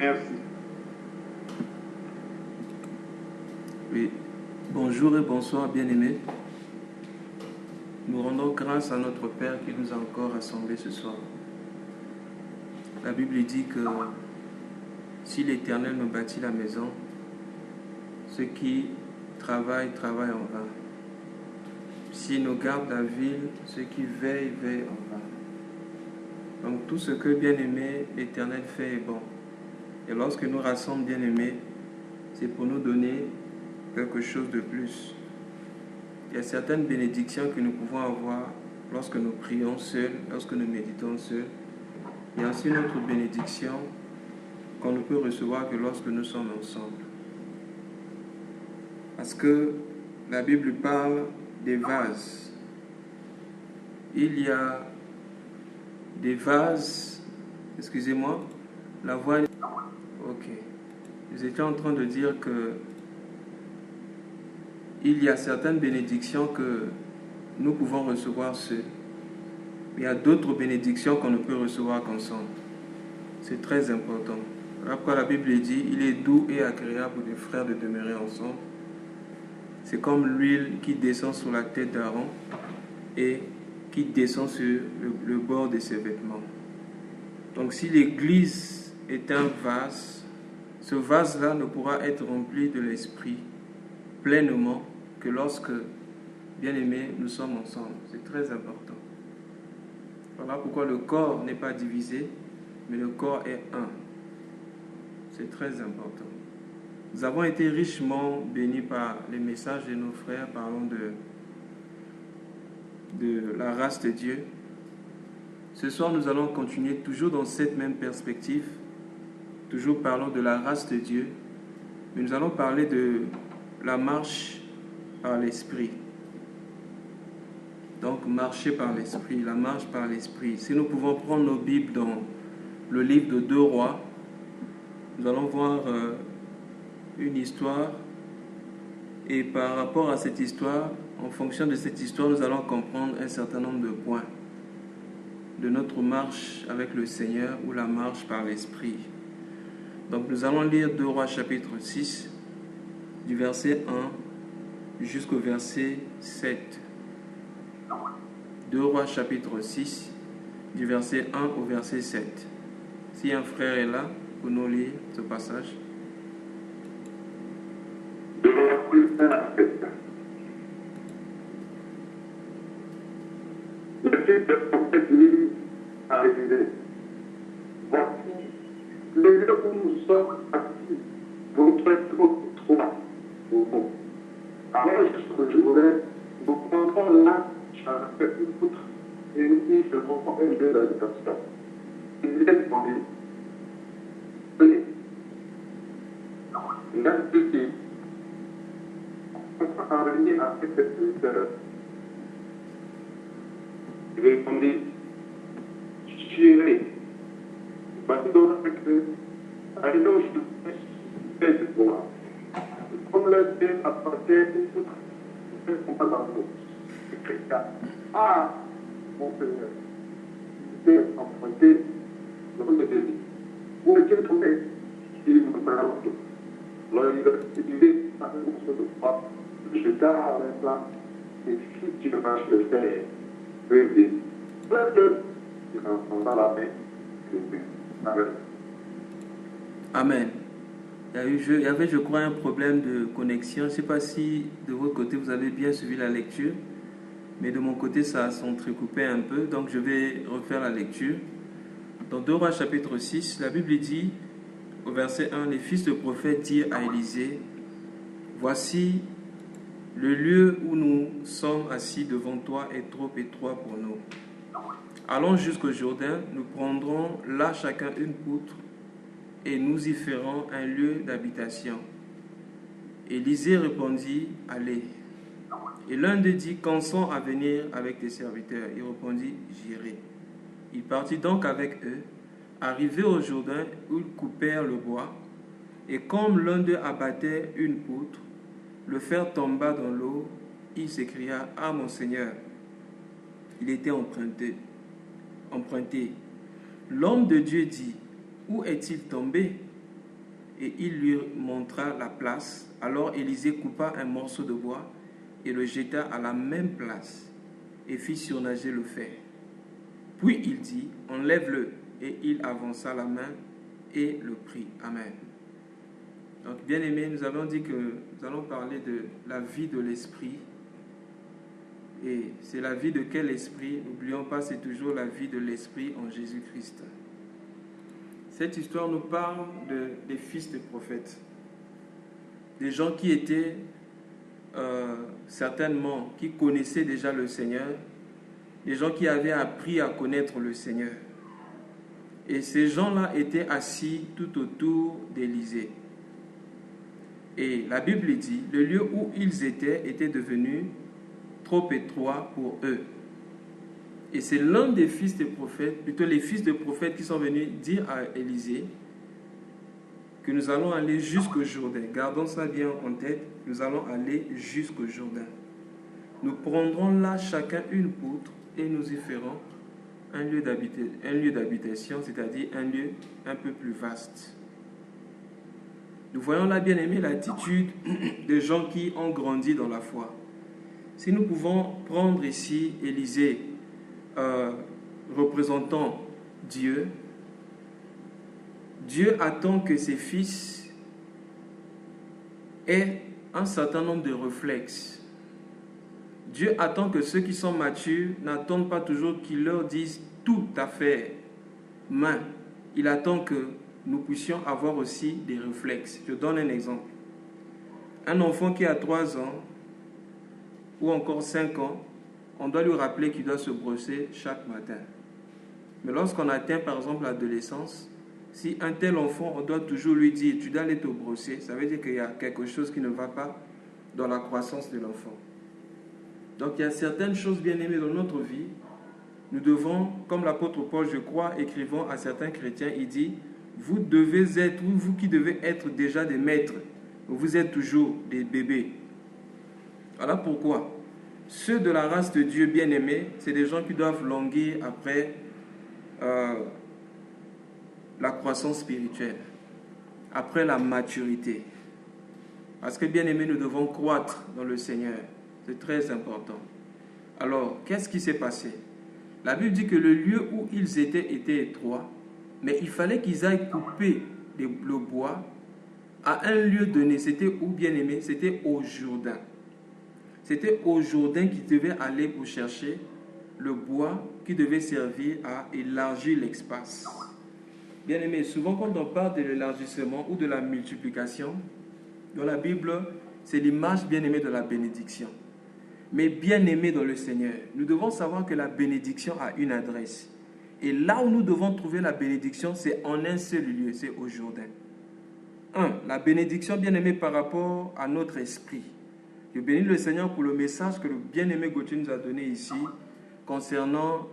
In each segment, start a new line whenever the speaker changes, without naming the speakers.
Merci.
Oui. Bonjour et bonsoir, bien-aimés. Nous rendons grâce à notre Père qui nous a encore rassemblés ce soir. La Bible dit que si l'Éternel nous bâtit la maison, ceux qui travaillent en vain. S'il nous garde la ville, ceux qui veillent en vain. Donc tout ce que, bien-aimé, l'Éternel fait est bon. Et lorsque nous rassemblons, bien-aimés, c'est pour nous donner quelque chose de plus. Il y a certaines bénédictions que nous pouvons avoir lorsque nous prions seuls, lorsque nous méditons seuls. Il y a aussi une autre bénédiction qu'on ne peut recevoir que lorsque nous sommes ensemble. Parce que la Bible parle des vases. Il y a des vases, excusez-moi, la voix... Ok. Nous étions en train de dire que il y a certaines bénédictions que nous pouvons recevoir seuls. Il y a d'autres bénédictions qu'on ne peut recevoir qu'ensemble. C'est très important. Après, la Bible dit, il est doux et agréable pour des frères de demeurer ensemble. C'est comme l'huile qui descend sur la tête d'Aaron et qui descend sur le bord de ses vêtements. Donc si l'Église est un vase, ce vase-là ne pourra être rempli de l'Esprit pleinement que lorsque, bien aimés, nous sommes ensemble. C'est très important. Voilà pourquoi le corps n'est pas divisé, mais le corps est un. C'est très important. Nous avons été richement bénis par les messages de nos frères parlant de la race de Dieu. Ce soir, nous allons continuer toujours dans cette même perspective, toujours parlant de la race de Dieu, mais nous allons parler de la marche par l'Esprit. Donc, marcher par l'Esprit, la marche par l'Esprit. Si nous pouvons prendre nos Bibles dans le livre de 2 Rois, nous allons voir une histoire. Et par rapport à cette histoire, en fonction de cette histoire, nous allons comprendre un certain nombre de points de notre marche avec le Seigneur ou la marche par l'Esprit. Donc, nous allons lire 2 Rois chapitre 6, du verset 1 jusqu'au verset 7. 2 Rois chapitre 6, du verset 1 au verset 7. Si un frère est là, pour nous lire ce passage.
Le fils de prophète lui a révisé. Voici le lieu où nous sommes assis. Votre trop pour nous. Alors, ce que je voulais, nous prendrons là chaque une poutre et nous y ferons un lieu d'habitation. Il est demandé. Venez. L'institut. On va parvenir à cette heure. Il répondit, j'irai. Maintenant, allons je vais de toi. Comme le Dieu apportait une poutre, je ne fais pas dans l'eau. Ah, mon Seigneur, il était emprunté le route de Dieu. Où est-il tombé? Il me prend l'eau. Alors il a utilisé un morceau de bois, le jeta à la place, et si tu vas le faire, il entendra la main. Amen.
Amen. Il y avait, je crois, un problème de connexion. Je ne sais pas si de votre côté vous avez bien suivi la lecture, mais de mon côté ça s'entrecoupait un peu, donc je vais refaire la lecture. Dans 2 Rois chapitre 6, la Bible dit au verset 1, les fils de prophètes dirent à Élisée, voici le lieu où nous sommes assis devant toi est trop étroit pour nous. Allons jusqu'au Jourdain, nous prendrons là chacun une poutre et nous y ferons un lieu d'habitation. Élisée répondit, allez. Et l'un d'eux dit, consens à venir avec tes serviteurs. Il répondit, j'irai. Il partit donc avec eux. Arrivés au Jourdain, ils coupèrent le bois. Et comme l'un d'eux abattait une poutre, le fer tomba dans l'eau. Il s'écria, ah mon Seigneur, il était emprunté. L'homme de Dieu dit, où est-il tombé? et il lui montra la place. Alors Élisée coupa un morceau de bois et le jeta à la même place et fit surnager le fer. Puis il dit, enlève-le, et il avança la main et le prit. Amen. Donc, bien aimé, nous avons dit que nous allons parler de la vie de l'esprit. Et c'est la vie de quel esprit? N'oublions pas, c'est toujours la vie de l'esprit en Jésus-Christ. Cette histoire nous parle des fils de prophètes. Des gens qui étaient certainement, qui connaissaient déjà le Seigneur. Des gens qui avaient appris à connaître le Seigneur. Et ces gens-là étaient assis tout autour d'Élisée. Et la Bible dit, le lieu où ils étaient était devenu trop étroit pour eux. Et c'est l'un des fils des prophètes, plutôt les fils des prophètes qui sont venus dire à Élisée que nous allons aller jusqu'au Jourdain. Gardons ça bien en tête, nous allons aller jusqu'au Jourdain. Nous prendrons là chacun une poutre et nous y ferons un lieu d'habitation, c'est-à-dire un lieu un peu plus vaste. Nous voyons là, bien aimé, l'attitude des gens qui ont grandi dans la foi. Si nous pouvons prendre ici Élisée, représentant Dieu, Dieu attend que ses fils aient un certain nombre de réflexes. Dieu attend que ceux qui sont matures n'attendent pas toujours qu'ils leur disent tout à fait main. Il attend que nous puissions avoir aussi des réflexes. Je donne un exemple. Un enfant qui a 3 ans ou encore 5 ans, on doit lui rappeler qu'il doit se brosser chaque matin. Mais lorsqu'on atteint par exemple l'adolescence, si un tel enfant, on doit toujours lui dire tu dois aller te brosser, ça veut dire qu'il y a quelque chose qui ne va pas dans la croissance de l'enfant. Donc il y a certaines choses bien aimées dans notre vie. Nous devons, comme l'apôtre Paul, je crois, écrivant à certains chrétiens, il dit vous devez être, vous qui devez être déjà des maîtres, vous êtes toujours des bébés. Voilà pourquoi ceux de la race de Dieu bien-aimés, c'est des gens qui doivent languir après la croissance spirituelle, après la maturité. Parce que bien-aimés, nous devons croître dans le Seigneur. C'est très important. Alors, qu'est-ce qui s'est passé? La Bible dit que le lieu où ils étaient était étroit, mais il fallait qu'ils aillent couper le bois à un lieu donné. C'était où, bien-aimé? C'était au Jourdain. C'était au Jourdain qu'ils devaient aller pour chercher le bois qui devait servir à élargir l'espace. Bien-aimé, souvent quand on parle de l'élargissement ou de la multiplication, dans la Bible, c'est l'image bien-aimée de la bénédiction. Mais bien-aimé dans le Seigneur, nous devons savoir que la bénédiction a une adresse. Et là où nous devons trouver la bénédiction, c'est en un seul lieu, c'est au Jourdain. 1. La bénédiction bien-aimée par rapport à notre esprit. Je bénis le Seigneur pour le message que le bien-aimé Gauthier nous a donné ici concernant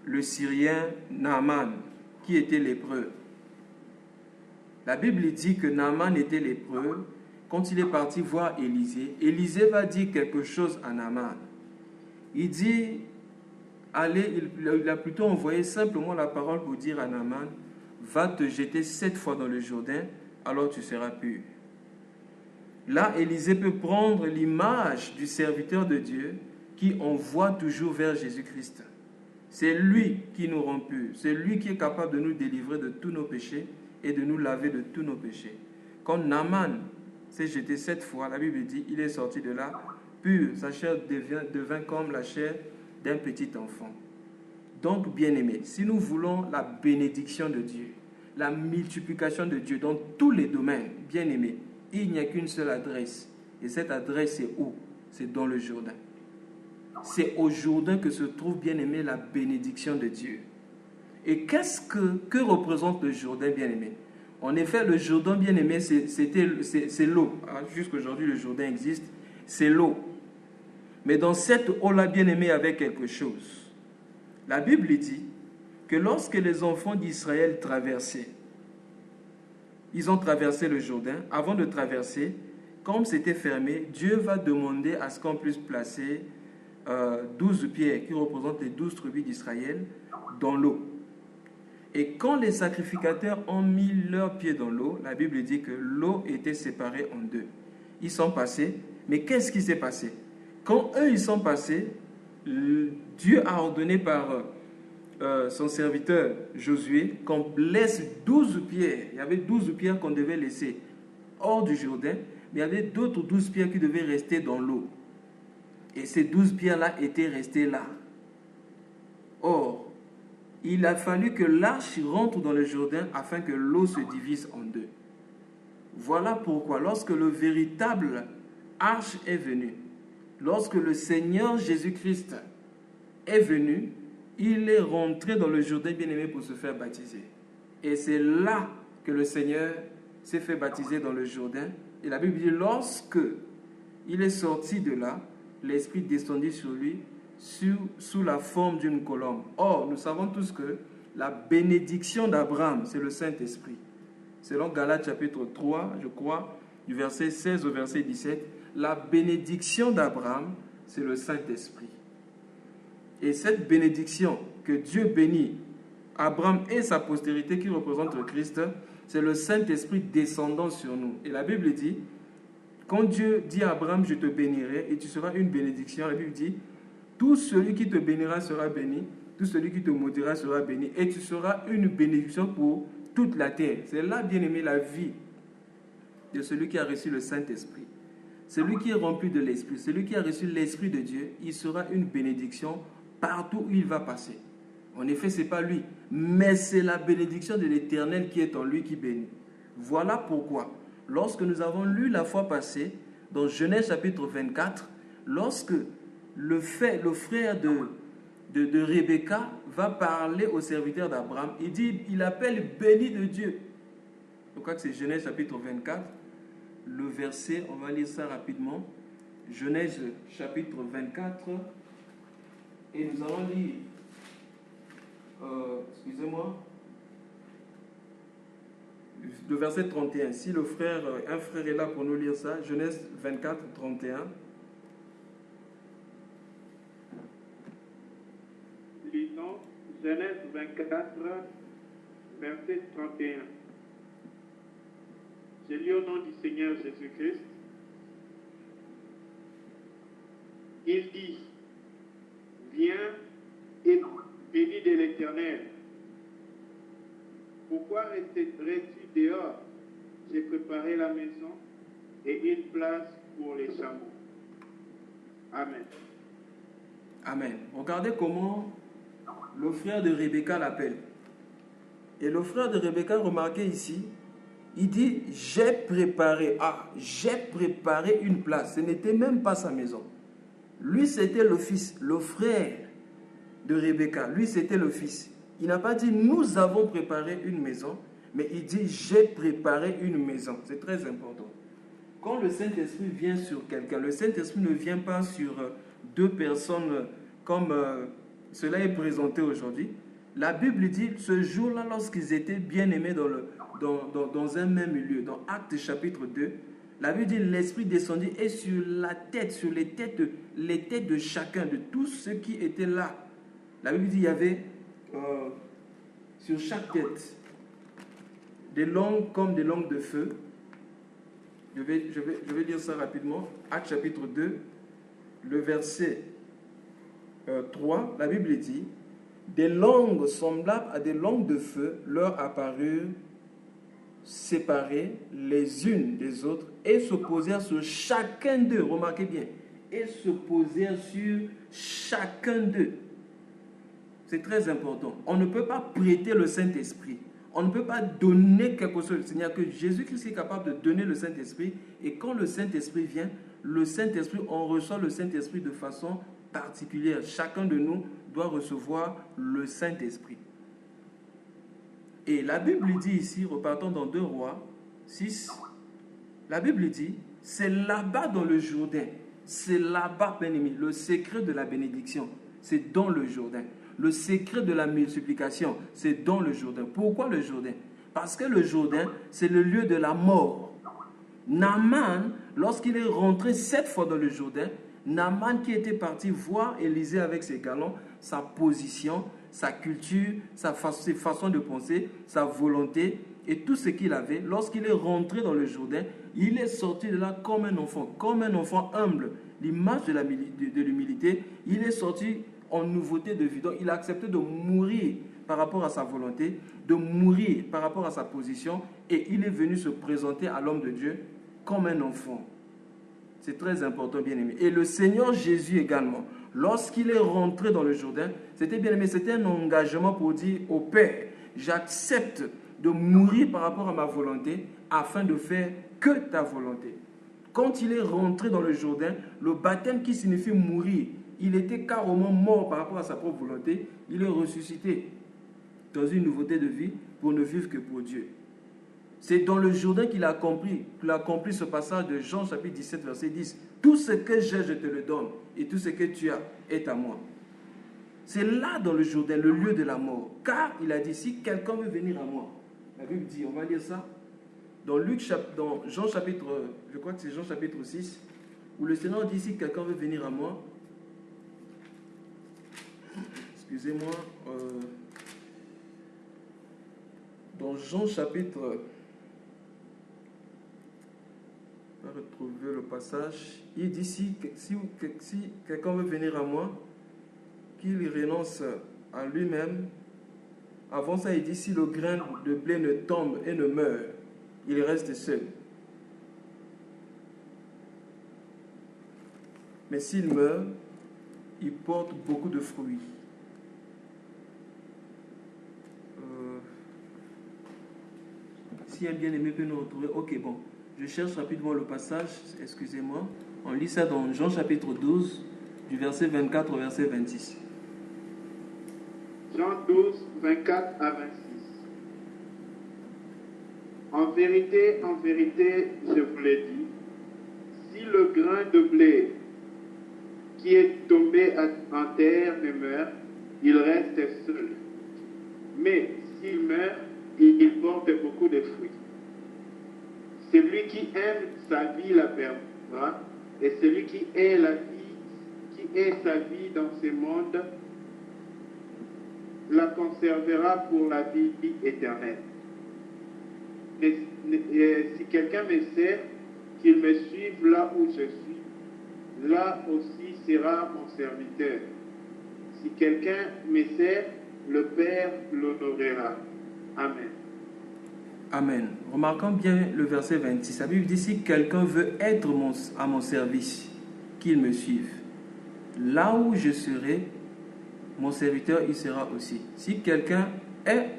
le Syrien Naaman, qui était lépreux. La Bible dit que Naaman était lépreux. Quand il est parti voir Élisée, Élisée va dire quelque chose à Naaman. Il dit, allez, il a plutôt envoyé simplement la parole pour dire à Naaman, va te jeter 7 fois dans le Jourdain, alors tu seras pur. Là, Élisée peut prendre l'image du serviteur de Dieu qui envoie toujours vers Jésus-Christ. C'est lui qui nous rend purs. C'est lui qui est capable de nous délivrer de tous nos péchés et de nous laver de tous nos péchés. Quand Naaman s'est jeté 7 fois, la Bible dit, il est sorti de là pur. Sa chair devint comme la chair d'un petit enfant. Donc, bien-aimés, si nous voulons la bénédiction de Dieu, la multiplication de Dieu dans tous les domaines, bien-aimés, il n'y a qu'une seule adresse. Et cette adresse, c'est où? C'est dans le Jourdain. C'est au Jourdain que se trouve, bien-aimé, la bénédiction de Dieu. Et que représente le Jourdain, bien-aimé? En effet, le Jourdain, bien-aimé, c'est l'eau. Jusqu'aujourd'hui, le Jourdain existe. C'est l'eau. Mais dans cette eau-là, bien-aimé, il y avait quelque chose. La Bible dit que lorsque les enfants d'Israël traversaient, ils ont traversé le Jourdain. Avant de traverser, comme c'était fermé, Dieu va demander à ce qu'on puisse placer 12 pierres qui représentent les 12 tribus d'Israël dans l'eau. Et quand les sacrificateurs ont mis leurs pieds dans l'eau, la Bible dit que l'eau était séparée en deux. Ils sont passés, mais qu'est-ce qui s'est passé? Quand eux, ils sont passés, Dieu a ordonné par son serviteur Josué qu'on laisse 12 pierres. Il y avait 12 pierres qu'on devait laisser hors du Jourdain, mais il y avait d'autres 12 pierres qui devaient rester dans l'eau. Et ces 12 pierres-là étaient restées là. Or, il a fallu que l'arche rentre dans le Jourdain afin que l'eau se divise en deux. Voilà pourquoi, lorsque le véritable arche est venu, lorsque le Seigneur Jésus-Christ est venu, il est rentré dans le Jourdain bien-aimé pour se faire baptiser. Et c'est là que le Seigneur s'est fait baptiser dans le Jourdain. Et la Bible dit, lorsque il est sorti de là, l'Esprit descendit sur lui sous la forme d'une colombe. Or, nous savons tous que la bénédiction d'Abraham, c'est le Saint-Esprit. Selon Galates chapitre 3, je crois, du verset 16 au verset 17, la bénédiction d'Abraham, c'est le Saint-Esprit. Et cette bénédiction que Dieu bénit Abraham et sa postérité qui représente le Christ, c'est le Saint-Esprit descendant sur nous. Et la Bible dit, quand Dieu dit à Abraham, je te bénirai et tu seras une bénédiction, la Bible dit, tout celui qui te bénira sera béni, tout celui qui te maudira sera béni, et tu seras une bénédiction pour toute la terre. C'est là, bien aimé, la vie de celui qui a reçu le Saint-Esprit. Celui qui est rempli de l'Esprit, celui qui a reçu l'Esprit de Dieu, il sera une bénédiction partout où il va passer. En effet, ce n'est pas lui, mais c'est la bénédiction de l'Éternel qui est en lui qui bénit. Voilà pourquoi, lorsque nous avons lu la fois passée, dans Genèse chapitre 24, lorsque le frère de Rebecca va parler au serviteur d'Abraham, il appelle béni de Dieu. Je crois que c'est Genèse chapitre 24, le verset, on va lire ça rapidement. Genèse chapitre 24, et nous allons lire, le verset 31. Si un frère est là pour nous lire ça, Genèse 24, 31.
Lisons Genèse 24, verset 31. Je lis au nom du Seigneur Jésus-Christ. Il dit, viens et bénis de l'Éternel. Pourquoi resterais-tu dehors? J'ai préparé la maison et une place pour les chameaux. Amen.
Amen. Regardez comment le frère de Rebecca l'appelle. Et le frère de Rebecca, remarquez ici, il dit, j'ai préparé une place. Ce n'était même pas sa maison. Lui, c'était le fils, le frère de Rebecca. Lui, c'était le fils. Il n'a pas dit, nous avons préparé une maison, mais il dit, j'ai préparé une maison. C'est très important. Quand le Saint-Esprit vient sur quelqu'un, le Saint-Esprit ne vient pas sur deux personnes comme cela est présenté aujourd'hui. La Bible dit, ce jour-là, lorsqu'ils étaient bien-aimés dans un même lieu, dans Actes chapitre 2, la Bible dit, l'Esprit descendit et sur la tête, sur les têtes de chacun, de tous ceux qui étaient là. La Bible dit, il y avait sur chaque tête des langues comme des langues de feu. Je vais lire ça rapidement. Actes chapitre 2, le verset 3, la Bible dit, des langues semblables à des langues de feu leur apparurent séparées les unes des autres et se posèrent sur chacun d'eux. Remarquez bien, et se posèrent sur chacun d'eux. C'est très important. On ne peut pas prêter le Saint-Esprit. On ne peut pas donner quelque chose. Il n'y a que Jésus-Christ qui est capable de donner le Saint-Esprit. Et quand le Saint-Esprit vient, on reçoit le Saint-Esprit de façon particulière. Chacun de nous doit recevoir le Saint-Esprit. Et la Bible dit ici, repartons dans 2 Rois 6, la Bible dit, c'est là-bas dans le Jourdain, c'est là-bas, bien-aimé, le secret de la bénédiction, c'est dans le Jourdain. Le secret de la multiplication, c'est dans le Jourdain. Pourquoi le Jourdain? Parce que le Jourdain, c'est le lieu de la mort. Naaman, lorsqu'il est rentré 7 fois dans le Jourdain, Naaman qui était parti voir Élisée avec ses galons, sa position, sa culture, ses façons de penser, sa volonté et tout ce qu'il avait. Lorsqu'il est rentré dans le Jourdain, il est sorti de là comme un enfant humble. L'image de l'humilité, il est sorti en nouveauté de vie. Donc il a accepté de mourir par rapport à sa volonté, de mourir par rapport à sa position, et il est venu se présenter à l'homme de Dieu comme un enfant. C'est très important, bien-aimé. Et le Seigneur Jésus également, lorsqu'il est rentré dans le Jourdain, c'était bien-aimé, c'était un engagement pour dire au Père, j'accepte de mourir par rapport à ma volonté afin de faire que ta volonté. Quand il est rentré dans le Jourdain, le baptême qui signifie mourir, il était carrément mort par rapport à sa propre volonté, il est ressuscité dans une nouveauté de vie pour ne vivre que pour Dieu. C'est dans le Jourdain qu'il a accompli ce passage de Jean chapitre 17, verset 10. Tout ce que j'ai, je te le donne, et tout ce que tu as est à moi. C'est là dans le Jourdain, le lieu de la mort. Car il a dit, si quelqu'un veut venir à moi, la Bible dit, on va lire ça, dans Jean chapitre, je crois que c'est Jean chapitre 6, où le Seigneur dit, si quelqu'un veut venir à moi, excusez-moi, dans Jean chapitre, on va retrouver le passage, il dit, si quelqu'un veut venir à moi, qu'il renonce à lui-même. Avant ça, il dit, si le grain de blé ne tombe et ne meurt, il reste seul. Mais s'il meurt, il porte beaucoup de fruits. Si un bien-aimé peut nous retrouver, ok, bon, je cherche rapidement le passage, excusez-moi. On lit ça dans Jean chapitre 12, du verset 24 au verset 26.
Jean 12, 24 à 26. En vérité, je vous l'ai dit, si le grain de blé qui est tombé en terre ne meurt, il reste seul. Mais s'il meurt, il porte beaucoup de fruits. Celui qui aime sa vie la perdra, et celui qui est sa vie dans ce monde, la conservera pour la vie éternelle. Et si quelqu'un me sert, qu'il me suive là où je suis, là aussi sera mon serviteur. Si quelqu'un me sert, le Père l'honorera. Amen.
Amen. Remarquons bien le verset 26. La Bible dit, si quelqu'un veut être à mon service, qu'il me suive. Là où je serai, mon serviteur y sera aussi. Si quelqu'un est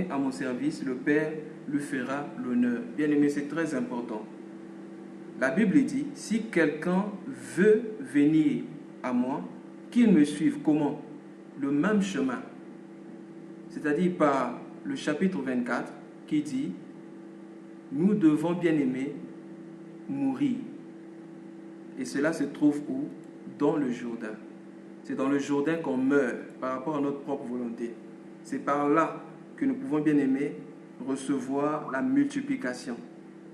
à mon service, le Père lui fera l'honneur. Bien aimé, c'est très important. La Bible dit, si quelqu'un veut venir à moi, qu'il me suive. Comment? Le même chemin. C'est-à-dire par le chapitre 24 qui dit, nous devons, bien aimé, mourir. Et cela se trouve où? Dans le Jourdain. C'est dans le Jourdain qu'on meurt par rapport à notre propre volonté. C'est par là que nous pouvons, bien aimer, recevoir la multiplication.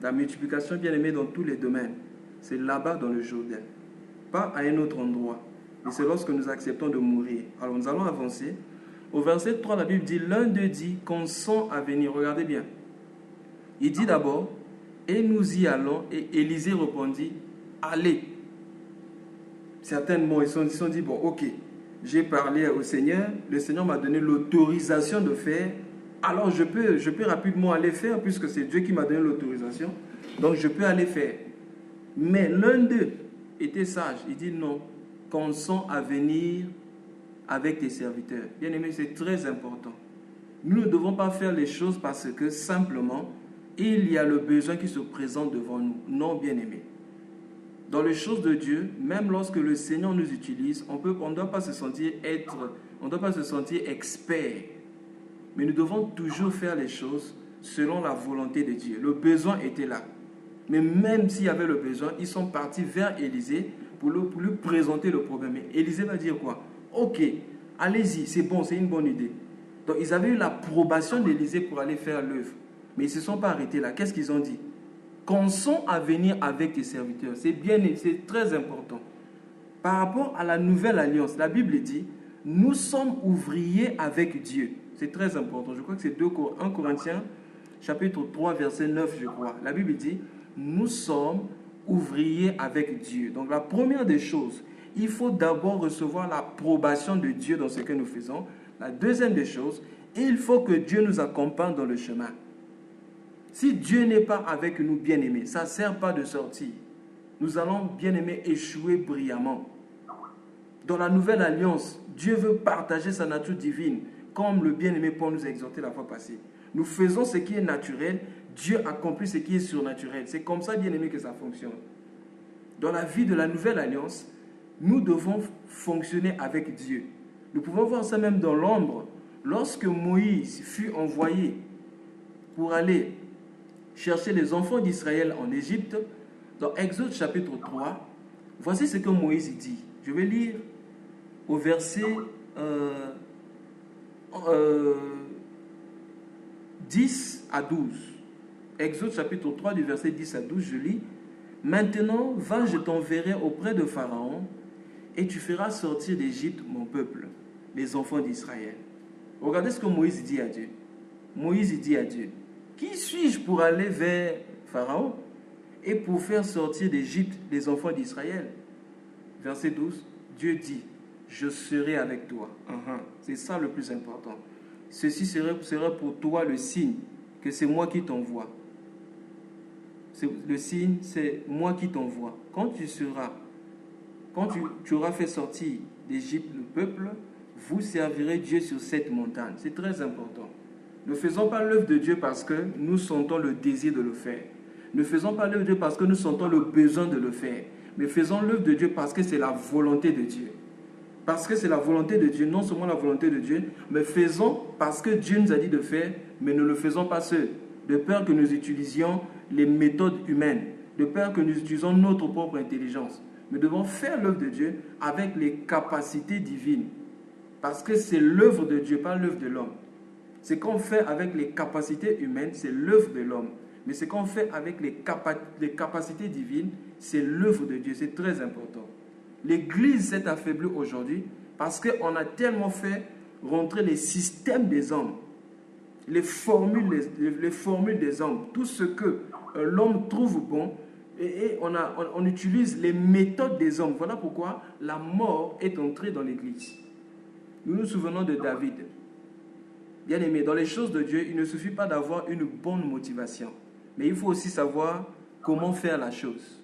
La multiplication, bien aimé, dans tous les domaines. C'est là-bas dans le Jourdain. Pas à un autre endroit. Et c'est lorsque nous acceptons de mourir. Alors nous allons avancer. Au verset 3, la Bible dit, l'un d'eux dit, consent à venir. Regardez bien. Il dit d'abord, et nous y allons. Et Élisée répondit, allez. Certainement, ils se sont dit, bon, ok, j'ai parlé au Seigneur, le Seigneur m'a donné l'autorisation de faire, alors je peux rapidement aller faire, puisque c'est Dieu qui m'a donné l'autorisation, donc je peux aller faire. Mais l'un d'eux était sage, il dit non, consent à venir avec tes serviteurs. Bien aimé, c'est très important. Nous ne devons pas faire les choses parce que simplement, il y a le besoin qui se présente devant nous. Non, bien aimé. Dans les choses de Dieu, même lorsque le Seigneur nous utilise, on ne doit pas se sentir expert. Mais nous devons toujours faire les choses selon la volonté de Dieu. Le besoin était là. Mais même s'il y avait le besoin, ils sont partis vers Élisée pour lui présenter le problème. Et Élisée va dire quoi? Ok, allez-y, c'est bon, c'est une bonne idée. Donc ils avaient eu l'approbation d'Élisée pour aller faire l'œuvre. Mais ils ne se sont pas arrêtés là. Qu'est-ce qu'ils ont dit? consens à venir avec tes serviteurs. C'est très important. Par rapport à la nouvelle alliance, la Bible dit, nous sommes ouvriers avec Dieu. C'est très important. Je crois que c'est 1 Corinthiens, chapitre 3, verset 9, je crois. La Bible dit, nous sommes ouvriers avec Dieu. Donc la première des choses, il faut d'abord recevoir l'approbation de Dieu dans ce que nous faisons. La deuxième des choses, il faut que Dieu nous accompagne dans le chemin. Si Dieu n'est pas avec nous, bien-aimés, ça ne sert pas de sortir. Nous allons, bien-aimés, échouer brillamment. Dans la nouvelle alliance, Dieu veut partager sa nature divine, comme le bien-aimé Paul nous a exhorté la fois passée. Nous faisons ce qui est naturel, Dieu accomplit ce qui est surnaturel. C'est comme ça, bien-aimé, que ça fonctionne. Dans la vie de la nouvelle alliance, nous devons fonctionner avec Dieu. Nous pouvons voir ça même dans l'ombre. Lorsque Moïse fut envoyé pour aller chercher les enfants d'Israël en Égypte, dans Exode chapitre 3, voici ce que Moïse dit. Je vais lire au verset 10 à 12. Exode chapitre 3 du verset 10 à 12, je lis. Maintenant, va, je t'enverrai auprès de Pharaon, et tu feras sortir d'Égypte mon peuple, les enfants d'Israël. Regardez ce que Moïse dit à Dieu. Moïse dit à Dieu, qui suis-je pour aller vers Pharaon et pour faire sortir d'Égypte les enfants d'Israël? Verset 12, Dieu dit, je serai avec toi. C'est ça le plus important. Ceci sera pour toi le signe que c'est moi qui t'envoie. Le signe, c'est moi qui t'envoie. Quand tu auras fait sortir d'Égypte le peuple, vous servirez Dieu sur cette montagne. C'est très important. Ne faisons pas l'œuvre de Dieu parce que nous sentons le désir de le faire. Ne faisons pas l'œuvre de Dieu parce que nous sentons le besoin de le faire. Mais faisons l'œuvre de Dieu parce que c'est la volonté de Dieu. Parce que c'est la volonté de Dieu, non seulement la volonté de Dieu, mais faisons parce que Dieu nous a dit de faire, mais ne le faisons pas seuls. De peur que nous utilisions les méthodes humaines, de peur que nous utilisions notre propre intelligence. Nous devons faire l'œuvre de Dieu avec les capacités divines. Parce que c'est l'œuvre de Dieu, pas l'œuvre de l'homme. Ce qu'on fait avec les capacités humaines, c'est l'œuvre de l'homme. Mais ce qu'on fait avec les capacités divines, c'est l'œuvre de Dieu. C'est très important. L'Église s'est affaiblie aujourd'hui parce qu'on a tellement fait rentrer les systèmes des hommes, les formules des hommes, tout ce que l'homme trouve bon, et on utilise les méthodes des hommes. Voilà pourquoi la mort est entrée dans l'Église. Nous nous souvenons de David. Bien aimé, dans les choses de Dieu, il ne suffit pas d'avoir une bonne motivation, mais il faut aussi savoir comment faire la chose.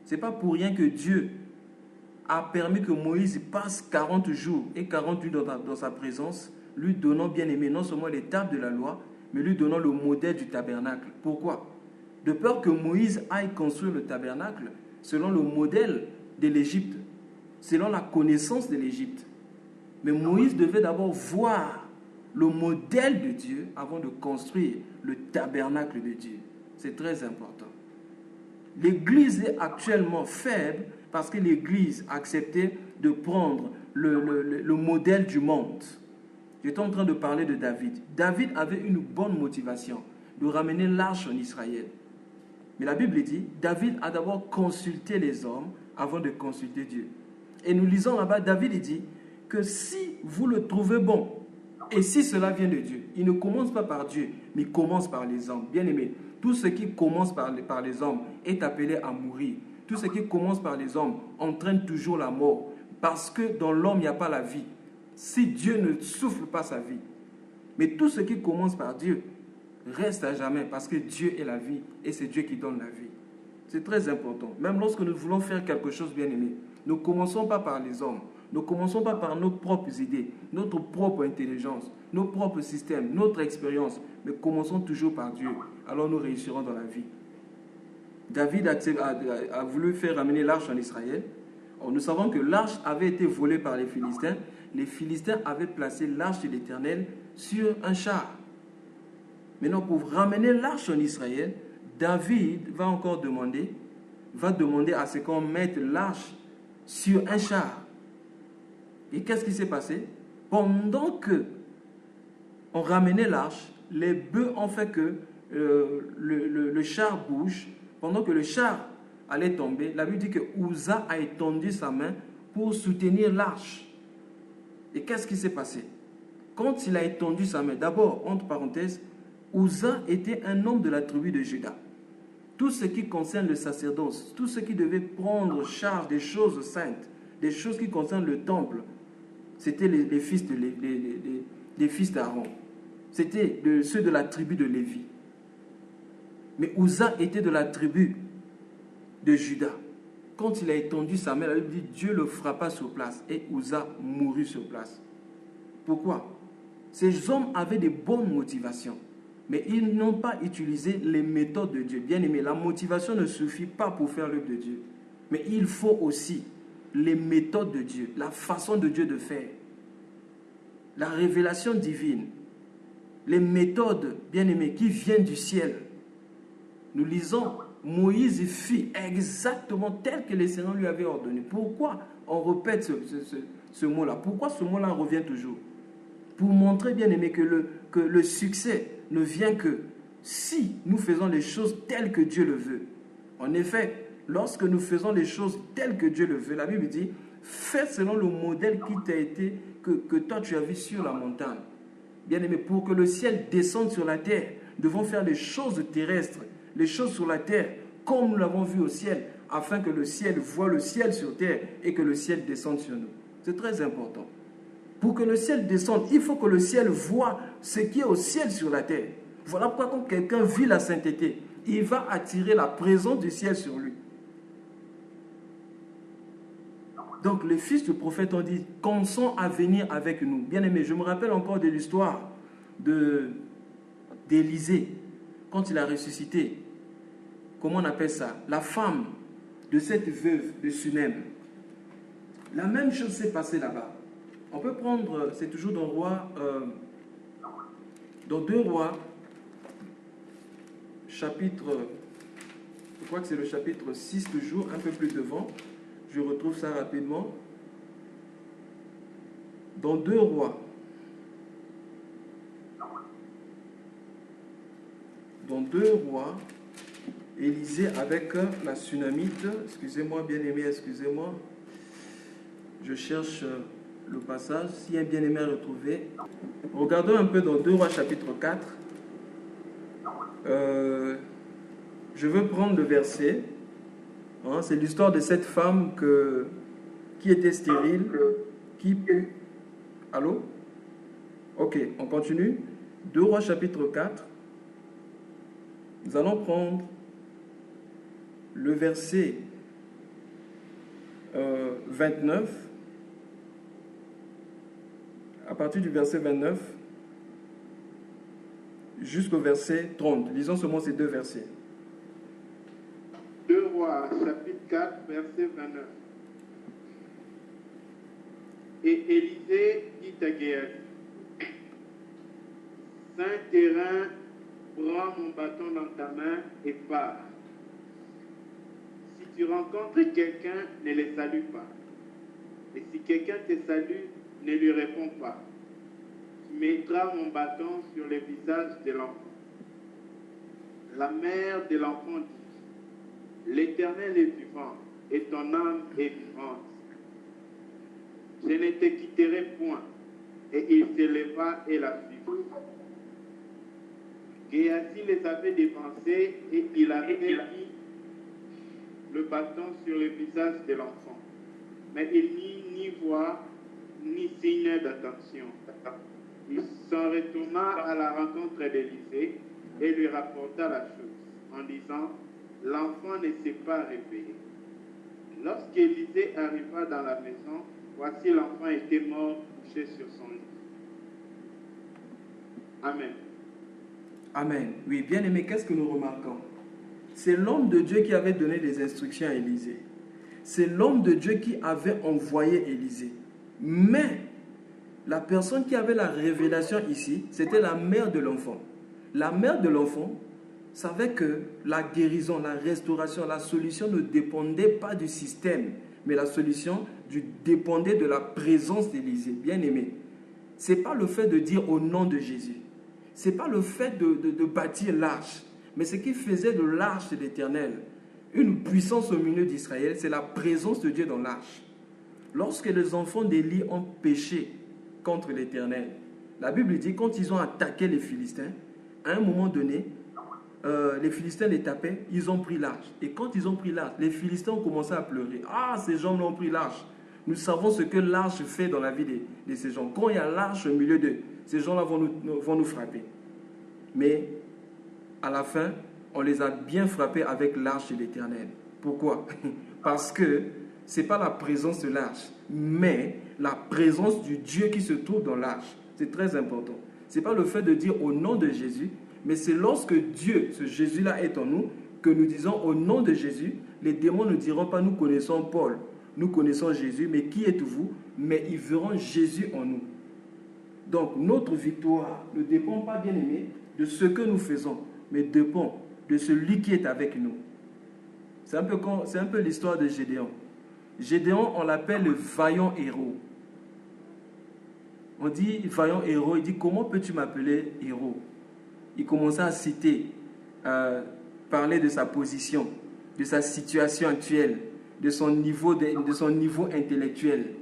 Ce n'est pas pour rien que Dieu a permis que Moïse passe 40 jours et 40 nuits dans sa présence, lui donnant, bien aimé, non seulement les tables de la loi, mais lui donnant le modèle du tabernacle. Pourquoi? De peur que Moïse aille construire le tabernacle selon le modèle de l'Égypte, selon la connaissance de l'Égypte. Mais Moïse devait d'abord voir le modèle de Dieu avant de construire le tabernacle de Dieu. C'est très important. L'Église est actuellement faible parce que l'Église a accepté de prendre le modèle du monde. J'étais en train de parler de David. David avait une bonne motivation de ramener l'arche en Israël. Mais la Bible dit, David a d'abord consulté les hommes avant de consulter Dieu. Et nous lisons là-bas, David dit que si vous le trouvez bon, et si cela vient de Dieu, il ne commence pas par Dieu, mais il commence par les hommes. Bien aimé, tout ce qui commence par les hommes est appelé à mourir. Tout ce qui commence par les hommes entraîne toujours la mort. Parce que dans l'homme, il n'y a pas la vie. Si Dieu ne souffle pas sa vie. Mais tout ce qui commence par Dieu reste à jamais parce que Dieu est la vie et c'est Dieu qui donne la vie. C'est très important. Même lorsque nous voulons faire quelque chose, bien aimé, ne commençons pas par les hommes. Ne commençons pas par nos propres idées, notre propre intelligence, nos propres systèmes, notre expérience, mais commençons toujours par Dieu. Alors nous réussirons dans la vie. David a voulu faire ramener l'arche en Israël. Or, nous savons que l'arche avait été volée par les Philistins. Les Philistins avaient placé l'arche de l'Éternel sur un char. Maintenant, pour ramener l'arche en Israël, David va demander à ce qu'on mette l'arche sur un char. Et qu'est-ce qui s'est passé? Pendant que on ramenait l'arche, les bœufs ont fait que le char bouge pendant que le char allait tomber, la Bible dit que Uza a étendu sa main pour soutenir l'arche. Et qu'est-ce qui s'est passé? Quand il a étendu sa main, d'abord, entre parenthèses, Uza était un homme de la tribu de Juda. Tout ce qui concerne le sacerdoce, tout ce qui devait prendre charge des choses saintes, des choses qui concernent le temple, c'était les fils d'Aaron. C'était ceux de la tribu de Lévi. Mais Uza était de la tribu de Juda. Quand il a étendu sa main, la Bible dit Dieu le frappa sur place et Uza mourut sur place. Pourquoi? Ces hommes avaient de bonnes motivations, mais ils n'ont pas utilisé les méthodes de Dieu. Bien aimé, la motivation ne suffit pas pour faire l'œuvre de Dieu, mais il faut aussi les méthodes de Dieu, la façon de Dieu de faire, la révélation divine, les méthodes, bien aimés, qui viennent du ciel. Nous lisons, Moïse fit exactement tel que le Seigneur lui avait ordonné. Pourquoi on répète ce mot-là? Pourquoi ce mot-là revient toujours? Pour montrer, bien aimé, que le succès ne vient que si nous faisons les choses telles que Dieu le veut. En effet, lorsque nous faisons les choses telles que Dieu le veut, la Bible dit, fais selon le modèle qui t'a été, que toi tu as vu sur la montagne. Bien aimé, pour que le ciel descende sur la terre, nous devons faire les choses terrestres, les choses sur la terre, comme nous l'avons vu au ciel, afin que le ciel voie le ciel sur terre et que le ciel descende sur nous. C'est très important. Pour que le ciel descende, il faut que le ciel voie ce qui est au ciel sur la terre. Voilà pourquoi quand quelqu'un vit la sainteté, il va attirer la présence du ciel sur lui. Donc les fils du prophète ont dit, commençons à venir avec nous. Bien aimé, je me rappelle encore de l'histoire d'Élisée, quand il a ressuscité. Comment on appelle ça? La femme de cette veuve de Sunem. La même chose s'est passée là-bas. On peut prendre, c'est toujours dans 2 Rois, chapitre, je crois que c'est le chapitre 6 toujours, un peu plus devant. Je retrouve ça rapidement. Dans 2 Rois. Dans 2 Rois, Élisée avec la Sunamite. Excusez-moi, bien-aimé, excusez-moi. Je cherche le passage. S'il y a un bien-aimé à retrouver. Regardons un peu dans 2 Rois chapitre 4. Je veux prendre le verset. C'est l'histoire de cette femme qui était stérile, Allô? Ok, on continue. 2 Rois chapitre 4. Nous allons prendre le verset 29. À partir du verset 29 jusqu'au verset 30. Lisons seulement ces 2 versets.
2 Rois, chapitre 4, verset 29. Et Élisée dit à Géasi, Saint terrain, prends mon bâton dans ta main et pars. Si tu rencontres quelqu'un, ne le salue pas. Et si quelqu'un te salue, ne lui réponds pas. Tu mettras mon bâton sur le visage de l'enfant. La mère de l'enfant dit, L'Éternel est vivant, et ton âme est vivante. Je ne te quitterai point. Et il se leva et la suivit. Géasi les avait dépensés, et il avait mis le bâton sur le visage de l'enfant. Mais il n'y ni voix, ni signe d'attention. Il s'en retourna à la rencontre d'Élisée et lui rapporta la chose, en disant, l'enfant ne s'est pas réveillé. Lorsqu'Élisée arriva dans la maison, voici l'enfant était mort, couché sur son lit. Amen.
Amen. Oui, bien aimé, qu'est-ce que nous remarquons? C'est l'homme de Dieu qui avait donné des instructions à Élisée. C'est l'homme de Dieu qui avait envoyé Élisée. Mais la personne qui avait la révélation ici, c'était la mère de l'enfant. La mère de l'enfant savait que la guérison, la restauration, la solution ne dépendait pas du système, mais la solution dépendait de la présence d'Élisée. Bien aimé, ce n'est pas le fait de dire au nom de Jésus. Ce n'est pas le fait de bâtir l'arche, Mais ce qui faisait de l'arche de l'Éternel une puissance au milieu d'Israël, c'est la présence de Dieu dans l'arche. Lorsque les enfants d'Élie ont péché contre l'Éternel, la Bible dit quand ils ont attaqué les Philistins, à un moment donné, les Philistins les tapaient, ils ont pris l'arche. Et quand ils ont pris l'arche, les Philistins ont commencé à pleurer. Ah, ces gens ont pris l'arche. Nous savons ce que l'arche fait dans la vie de ces gens. Quand il y a l'arche au milieu d'eux, ces gens-là vont nous frapper. Mais à la fin, on les a bien frappés avec l'arche de l'Éternel. Pourquoi? Parce que ce n'est pas la présence de l'arche, mais la présence du Dieu qui se trouve dans l'arche. C'est très important. Ce n'est pas le fait de dire au nom de Jésus, mais c'est lorsque Dieu, ce Jésus-là est en nous, que nous disons au nom de Jésus, les démons ne diront pas nous connaissons Paul, nous connaissons Jésus, mais qui êtes-vous? Mais ils verront Jésus en nous. Donc notre victoire ne dépend pas, bien aimé, de ce que nous faisons, mais dépend de celui qui est avec nous. C'est un peu l'histoire de Gédéon. Gédéon, on l'appelle le vaillant héros. On dit vaillant héros, il dit comment peux-tu m'appeler héros? Il commença à citer, parler de sa position, de sa situation actuelle, de son niveau intellectuel.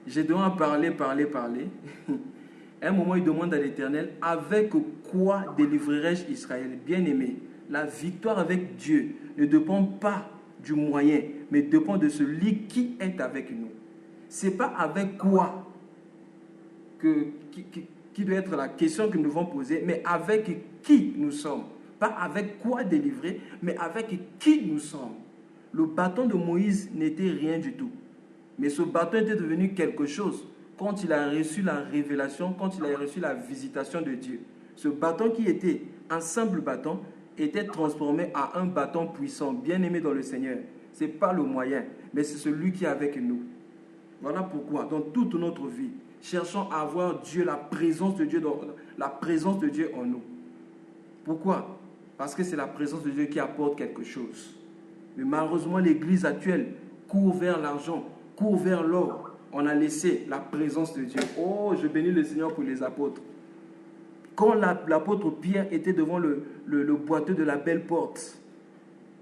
Gédéon a parlé. À un moment, il demande à l'Éternel, avec quoi délivrerai-je Israël? Bien-aimé, la victoire avec Dieu ne dépend pas du moyen, mais dépend de celui qui est avec nous. Ce n'est pas avec quoi qui doit être la question que nous devons poser, mais avec qui nous sommes. Pas avec quoi délivrer, mais avec qui nous sommes. Le bâton de Moïse n'était rien du tout. Mais ce bâton était devenu quelque chose quand il a reçu la révélation, quand il a reçu la visitation de Dieu. Ce bâton qui était un simple bâton était transformé à un bâton puissant, bien aimé dans le Seigneur. Ce n'est pas le moyen, mais c'est celui qui est avec nous. Voilà pourquoi, dans toute notre vie, cherchons à avoir Dieu, la présence de Dieu en nous. Pourquoi? Parce que c'est la présence de Dieu qui apporte quelque chose. Mais malheureusement, l'Église actuelle court vers l'argent, court vers l'or. On a laissé la présence de Dieu. Oh, je bénis le Seigneur pour les apôtres. Quand l'apôtre Pierre était devant le boiteux de la belle porte,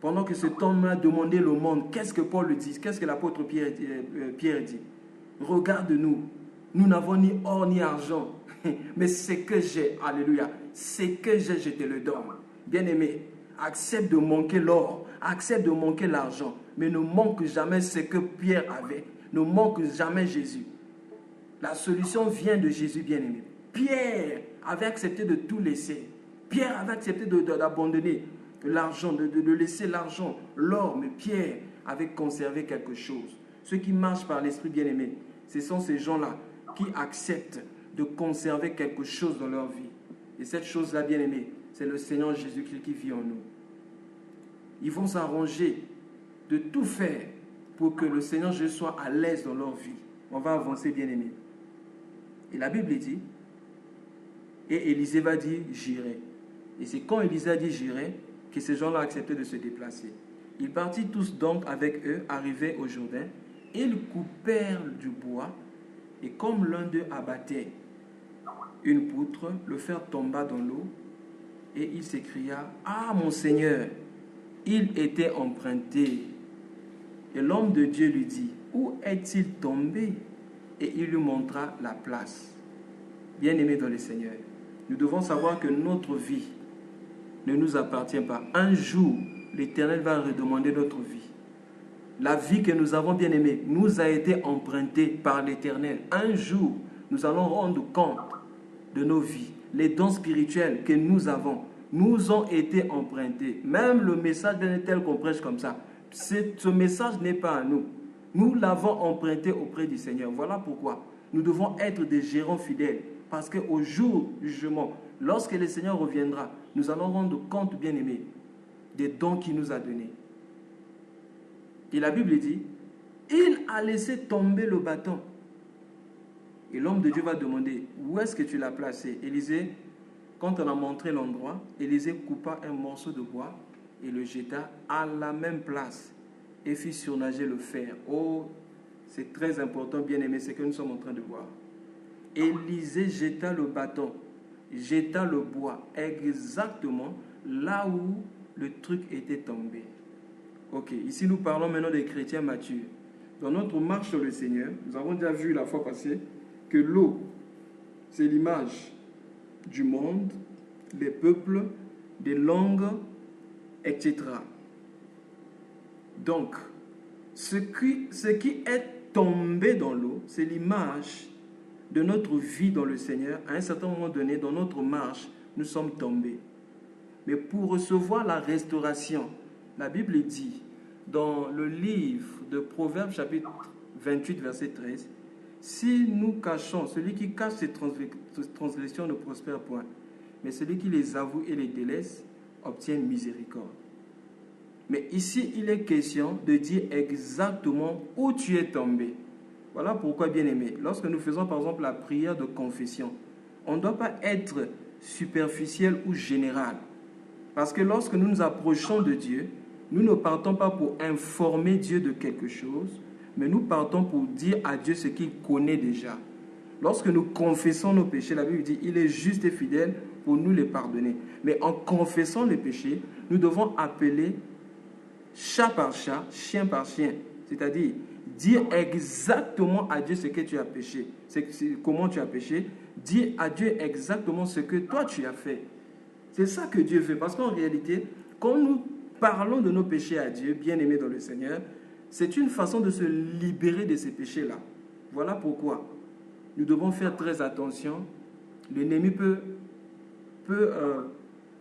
pendant que cet homme-là demandait le monde, qu'est-ce que Paul dit? Qu'est-ce que l'apôtre Pierre dit? Regarde-nous, nous n'avons ni or ni argent, mais ce que j'ai, alléluia, ce que j'ai, je te le donne. Bien-aimé, accepte de manquer l'or, accepte de manquer l'argent, mais ne manque jamais ce que Pierre avait, ne manque jamais Jésus. La solution vient de Jésus, bien-aimé. Pierre avait accepté de tout laisser. Pierre avait accepté d'abandonner l'argent, de laisser l'argent, l'or, mais Pierre avait conservé quelque chose. Ceux qui marchent par l'esprit, bien-aimé, ce sont ces gens-là qui acceptent de conserver quelque chose dans leur vie. Et cette chose-là, bien-aimé, c'est le Seigneur Jésus-Christ qui vit en nous. Ils vont s'arranger de tout faire pour que le Seigneur Jésus soit à l'aise dans leur vie. On va avancer, bien-aimé. Et la Bible dit, et Élisée va dire, j'irai. Et c'est quand Élisée a dit, j'irai, que ces gens-là ont accepté de se déplacer. Ils partirent tous donc avec eux, arrivés au Jourdain. Ils coupèrent du bois, et comme l'un d'eux abattait une poutre, le fer tomba dans l'eau, et il s'écria, ah mon Seigneur, il était emprunté. Et l'homme de Dieu lui dit, où est-il tombé? Et il lui montra la place. Bien-aimés dans le Seigneur, nous devons savoir que notre vie ne nous appartient pas. Un jour, l'Éternel va redemander notre vie. La vie que nous avons, bien-aimés, nous a été empruntée par l'Éternel. Un jour, nous allons rendre compte de nos vies. Les dons spirituels que nous avons nous ont été empruntés. Même le message tel qu'on prêche comme ça, ce message n'est pas à nous. Nous l'avons emprunté auprès du Seigneur. Voilà pourquoi nous devons être des gérants fidèles. Parce qu'au jour du jugement, lorsque le Seigneur reviendra, nous allons rendre compte, bien-aimés, des dons qu'il nous a donnés. Et la Bible dit, il a laissé tomber le bâton. Et l'homme de Dieu va demander, où est-ce que tu l'as placé? Élisée, quand on a montré l'endroit, Élisée coupa un morceau de bois et le jeta à la même place et fit surnager le fer. Oh, c'est très important, bien-aimé, ce que nous sommes en train de voir. Élisée jeta le bâton jeta le bois exactement là où le truc était tombé. Ok, ici nous parlons maintenant des chrétiens matures. Dans notre marche sur le Seigneur, nous avons déjà vu la fois passée que l'eau, c'est l'image du monde, des peuples, des langues, etc. Donc, ce qui est tombé dans l'eau, c'est l'image de notre vie dans le Seigneur. À un certain moment donné, dans notre marche, nous sommes tombés. Mais pour recevoir la restauration, la Bible dit, dans le livre de Proverbes, chapitre 28, verset 13, si nous cachons, celui qui cache ses transgressions ne prospère point, mais celui qui les avoue et les délaisse obtient miséricorde. Mais ici, il est question de dire exactement où tu es tombé. Voilà pourquoi, bien-aimé, lorsque nous faisons par exemple la prière de confession, on ne doit pas être superficiel ou général. Parce que lorsque nous nous approchons de Dieu, nous ne partons pas pour informer Dieu de quelque chose, mais nous partons pour dire à Dieu ce qu'il connaît déjà. Lorsque nous confessons nos péchés, la Bible dit il est juste et fidèle pour nous les pardonner. Mais en confessant les péchés, nous devons appeler chat par chat, chien par chien. C'est-à-dire dire exactement à Dieu ce que tu as péché, comment tu as péché, dire à Dieu exactement ce que toi tu as fait. C'est ça que Dieu veut. Parce qu'en réalité, quand nous parlons de nos péchés à Dieu, bien-aimés dans le Seigneur, c'est une façon de se libérer de ces péchés-là. Voilà pourquoi nous devons faire très attention. L'ennemi peut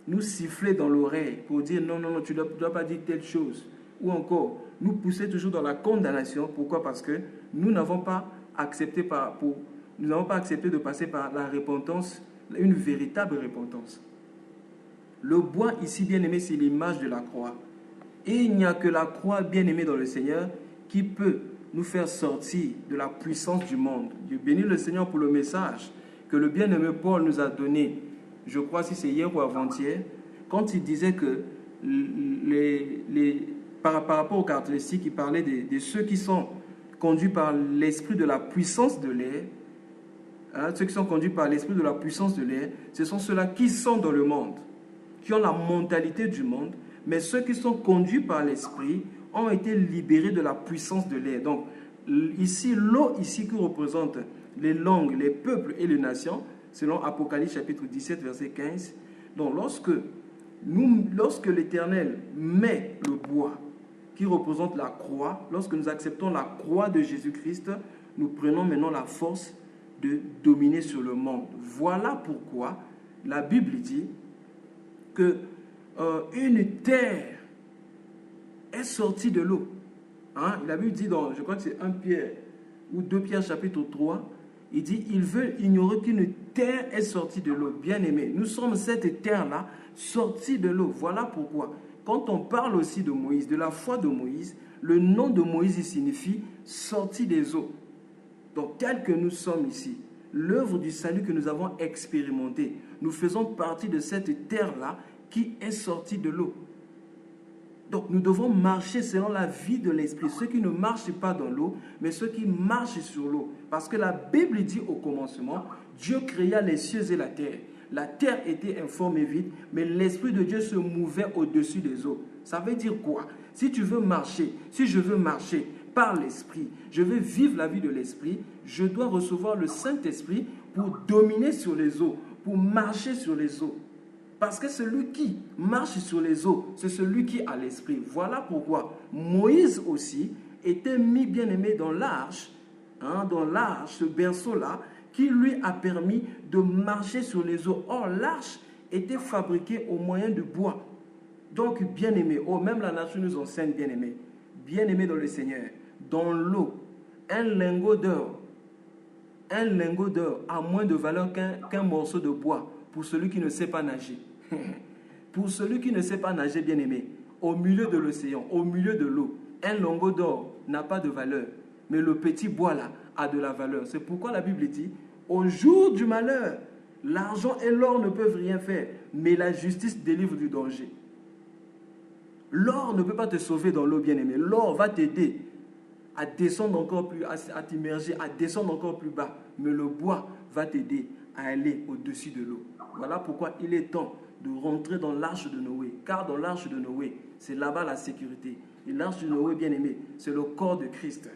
nous siffler dans l'oreille pour dire non, tu ne dois pas dire telle chose. Ou encore, nous pousser toujours dans la condamnation. Pourquoi? Parce que nous n'avons pas accepté de passer par la repentance, une véritable repentance. Le bois ici, bien-aimé, c'est l'image de la croix. Et il n'y a que la croix, bien-aimée dans le Seigneur, qui peut nous faire sortir de la puissance du monde. Dieu bénit le Seigneur pour le message que le bien-aimé Paul nous a donné. Je crois si c'est hier ou avant-hier, quand il disait que par rapport aux caractéristiques, il parlait de ceux qui sont conduits par l'esprit de la puissance de l'air. Ceux qui sont conduits par l'esprit de la puissance de l'air, ce sont ceux-là qui sont dans le monde, qui ont la mentalité du monde, mais ceux qui sont conduits par l'esprit ont été libérés de la puissance de l'air. Donc, ici, l'eau ici qui représente les langues, les peuples et les nations, selon Apocalypse chapitre 17, verset 15. Donc, lorsque l'Éternel met le bois qui représente la croix, lorsque nous acceptons la croix de Jésus-Christ, nous prenons maintenant la force de dominer sur le monde. Voilà pourquoi la Bible dit que une terre est sortie de l'eau. La Bible dit je crois que c'est 1 Pierre ou 2 Pierre chapitre 3, il dit ils veulent ignorer qu'une terre est sortie de l'eau. Bien-aimé, nous sommes cette terre-là sortie de l'eau. Voilà pourquoi, quand on parle aussi de Moïse, de la foi de Moïse, le nom de Moïse il signifie sorti des eaux. Donc, tel que nous sommes ici, l'œuvre du salut que nous avons expérimentée, nous faisons partie de cette terre-là qui est sortie de l'eau. Donc, nous devons marcher selon la vie de l'esprit. Ceux qui ne marchent pas dans l'eau, mais ceux qui marchent sur l'eau. Parce que la Bible dit au commencement, Dieu créa les cieux et la terre. La terre était informe et vide, mais l'Esprit de Dieu se mouvait au-dessus des eaux. Ça veut dire quoi? Si tu veux marcher, si je veux marcher par l'Esprit, je veux vivre la vie de l'Esprit, je dois recevoir le Saint-Esprit pour dominer sur les eaux, pour marcher sur les eaux. Parce que celui qui marche sur les eaux, c'est celui qui a l'Esprit. Voilà pourquoi Moïse aussi était mis, bien-aimé, dans l'arche, ce berceau-là, qui lui a permis de marcher sur les eaux. Or, l'arche était fabriquée au moyen de bois. Donc, bien-aimé, même la nature nous enseigne, bien-aimé dans le Seigneur, dans l'eau, un lingot d'or a moins de valeur qu'un morceau de bois pour celui qui ne sait pas nager. Pour celui qui ne sait pas nager, bien-aimé, au milieu de l'océan, au milieu de l'eau, un lingot d'or n'a pas de valeur, mais le petit bois là a de la valeur. C'est pourquoi la Bible dit, au jour du malheur, l'argent et l'or ne peuvent rien faire, mais la justice délivre du danger. L'or ne peut pas te sauver dans l'eau, bien-aimé. L'or va t'aider à descendre encore plus, à t'immerger, à descendre encore plus bas. Mais le bois va t'aider à aller au-dessus de l'eau. Voilà pourquoi il est temps de rentrer dans l'arche de Noé. Car dans l'arche de Noé, c'est là-bas la sécurité. Et l'arche de Noé, bien aimé, c'est le corps de Christ.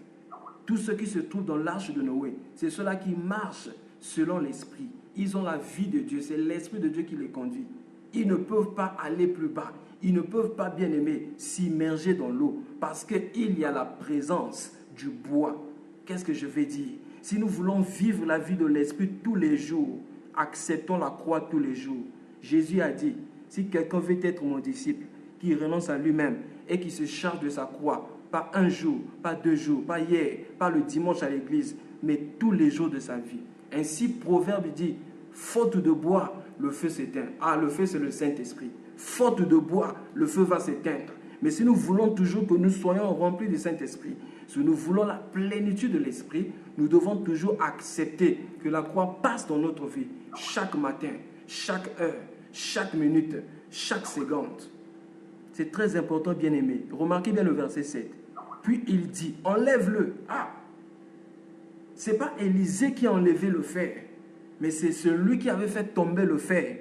Tous ceux qui se trouvent dans l'arche de Noé, c'est ceux-là qui marchent selon l'esprit. Ils ont la vie de Dieu, c'est l'esprit de Dieu qui les conduit. Ils ne peuvent pas aller plus bas. Ils ne peuvent pas, bien aimé, s'immerger dans l'eau parce qu'il y a la présence du bois. Qu'est-ce que je vais dire? Si nous voulons vivre la vie de l'esprit tous les jours, acceptons la croix tous les jours. Jésus a dit, si quelqu'un veut être mon disciple, qu'il renonce à lui-même et qu'il se charge de sa croix, pas un jour, pas 2 jours, pas hier, pas le dimanche à l'église, mais tous les jours de sa vie. Ainsi, Proverbe dit, faute de bois, le feu s'éteint. Ah, le feu, c'est le Saint-Esprit. Faute de bois, le feu va s'éteindre. Mais si nous voulons toujours que nous soyons remplis du Saint-Esprit, si nous voulons la plénitude de l'Esprit, nous devons toujours accepter que la croix passe dans notre vie, chaque matin, chaque heure, chaque minute, chaque seconde. C'est très important, bien-aimé. Remarquez bien le verset 7. Puis il dit, enlève-le. Ah, ce n'est pas Élisée qui a enlevé le fer, mais c'est celui qui avait fait tomber le fer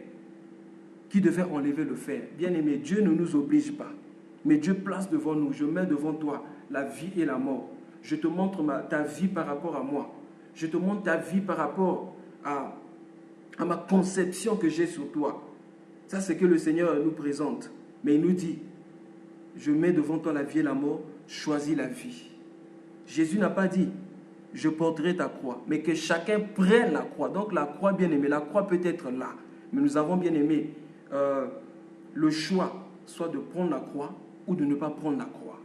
qui devait enlever le fer. Bien-aimé, Dieu ne nous oblige pas. Mais Dieu place devant nous, je mets devant toi la vie et la mort. Je te montre ta vie par rapport à moi. Je te montre ta vie par rapport à ma conception que j'ai sur toi. Ça, c'est ce que le Seigneur nous présente. Mais il nous dit, je mets devant toi la vie et la mort, choisis la vie. Jésus n'a pas dit, je porterai ta croix, mais que chacun prenne la croix. Donc la croix, bien aimée, la croix peut être là. Mais nous avons, bien aimé, le choix, soit de prendre la croix ou de ne pas prendre la croix.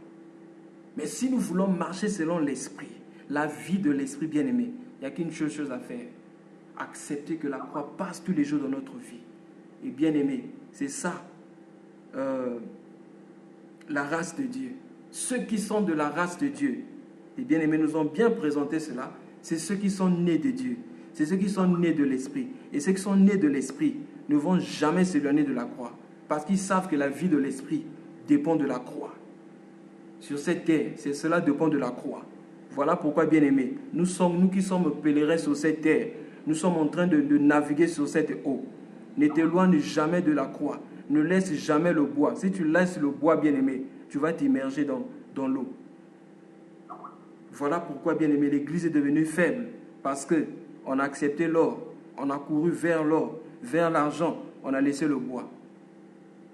Mais si nous voulons marcher selon l'esprit, la vie de l'esprit, bien aimé, il n'y a qu'une chose à faire. Accepter que la croix passe tous les jours dans notre vie. Et bien aimé, c'est ça, la race de Dieu. Ceux qui sont de la race de Dieu, et bien aimé, nous ont bien présenté cela, c'est ceux qui sont nés de Dieu. C'est ceux qui sont nés de l'esprit. Et ceux qui sont nés de l'esprit ne vont jamais s'éloigner de la croix. Parce qu'ils savent que la vie de l'esprit dépend de la croix. Sur cette terre, cela dépend de la croix. Voilà pourquoi, bien aimé, nous qui sommes pèlerins sur cette terre, nous sommes en train de naviguer sur cette eau. Ne t'éloigne jamais de la croix. Ne laisse jamais le bois. Si tu laisses le bois, bien aimé, tu vas t'immerger dans l'eau. Voilà pourquoi, bien aimé, l'Église est devenue faible. Parce qu'on a accepté l'or, on a couru vers l'or, vers l'argent, on a laissé le bois.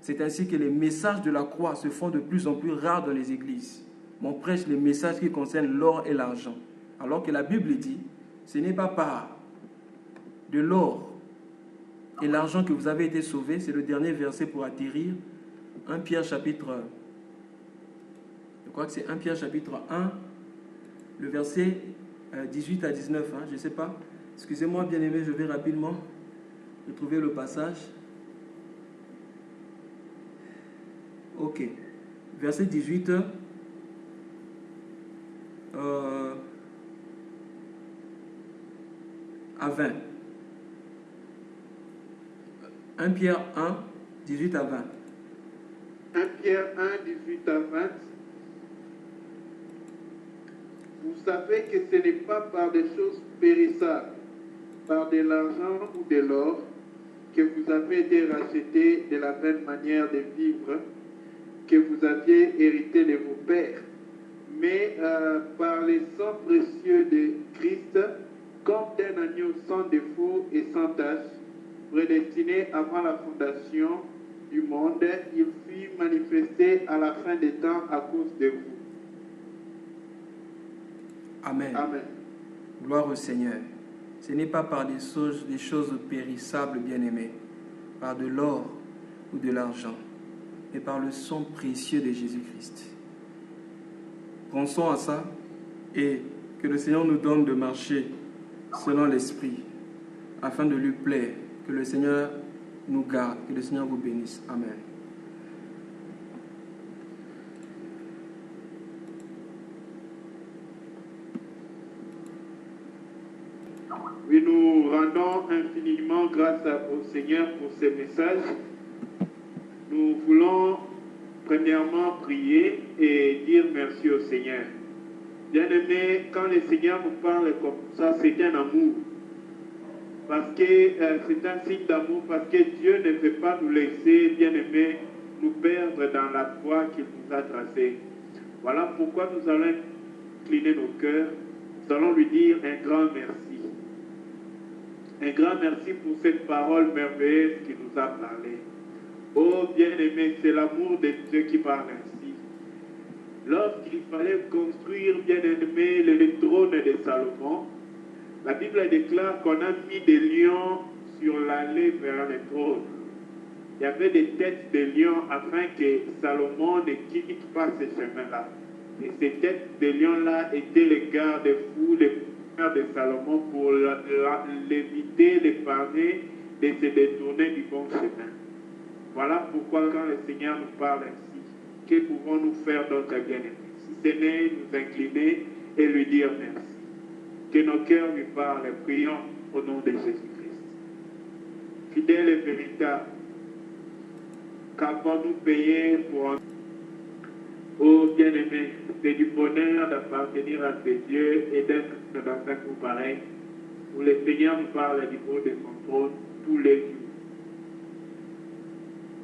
C'est ainsi que les messages de la croix se font de plus en plus rares dans les églises. On prêche les messages qui concernent l'or et l'argent. Alors que la Bible dit, ce n'est pas par de l'or et l'argent que vous avez été sauvés. C'est le dernier verset pour atterrir. 1 Pierre chapitre, je crois que c'est 1 Pierre chapitre 1, le verset 18 à 19. Je ne sais pas. Excusez-moi, bien-aimé, je vais rapidement retrouver le passage. Ok. Verset 18 à 20. 1 Pierre 1, 18 à 20.
1 Pierre 1, 18 à 20. Vous savez que ce n'est pas par des choses périssables, par de l'argent ou de l'or, que vous avez été rachetés de la vaine manière de vivre que vous aviez hérité de vos pères, mais par les sang précieux de Christ, comme d'un agneau sans défaut et sans tache, prédestiné avant la fondation du monde, il fut manifesté à la fin des temps à cause de vous.
Amen.
Amen.
Gloire au Seigneur. Ce n'est pas par des choses périssables, bien-aimés, par de l'or ou de l'argent, mais par le sang précieux de Jésus-Christ. Pensons à ça et que le Seigneur nous donne de marcher selon l'Esprit afin de lui plaire. Que le Seigneur nous garde, que le Seigneur vous bénisse. Amen.
Oui, nous rendons infiniment grâce au Seigneur pour ces messages. Nous voulons premièrement prier et dire merci au Seigneur. Bien-aimé, quand le Seigneur nous parle comme ça, c'est un amour.
parce que c'est un signe d'amour, parce que Dieu ne veut pas nous laisser, bien-aimés, nous perdre dans la voie qu'il nous a tracée. Voilà pourquoi nous allons incliner nos cœurs, nous allons lui dire un grand merci. Un grand merci pour cette parole merveilleuse qui nous a parlé. Oh bien-aimé, c'est l'amour de Dieu qui parle ainsi. Lorsqu'il fallait construire, bien-aimé, le trône de Salomon, la Bible déclare qu'on a mis des lions sur l'allée vers le trône. Il y avait des têtes de lions afin que Salomon ne quitte pas ce chemin-là. Et ces têtes de lions-là étaient les garde-fous, les frères de Salomon pour l'éviter, l'épargner de se détourner du bon chemin. Voilà pourquoi quand le Seigneur nous parle ainsi, que pouvons-nous faire d'autre bien-aimés? Si ce n'est nous incliner et lui dire merci. Que nos cœurs lui parlent, prions au nom de Jésus-Christ. Fidèle et véritable, qu'avons-nous payé pour un... Oh bien-aimé, c'est du bonheur d'appartenir à ce Dieu et d'être dans un coup pareil, où le Seigneur nous parle du haut de son trône tous les jours.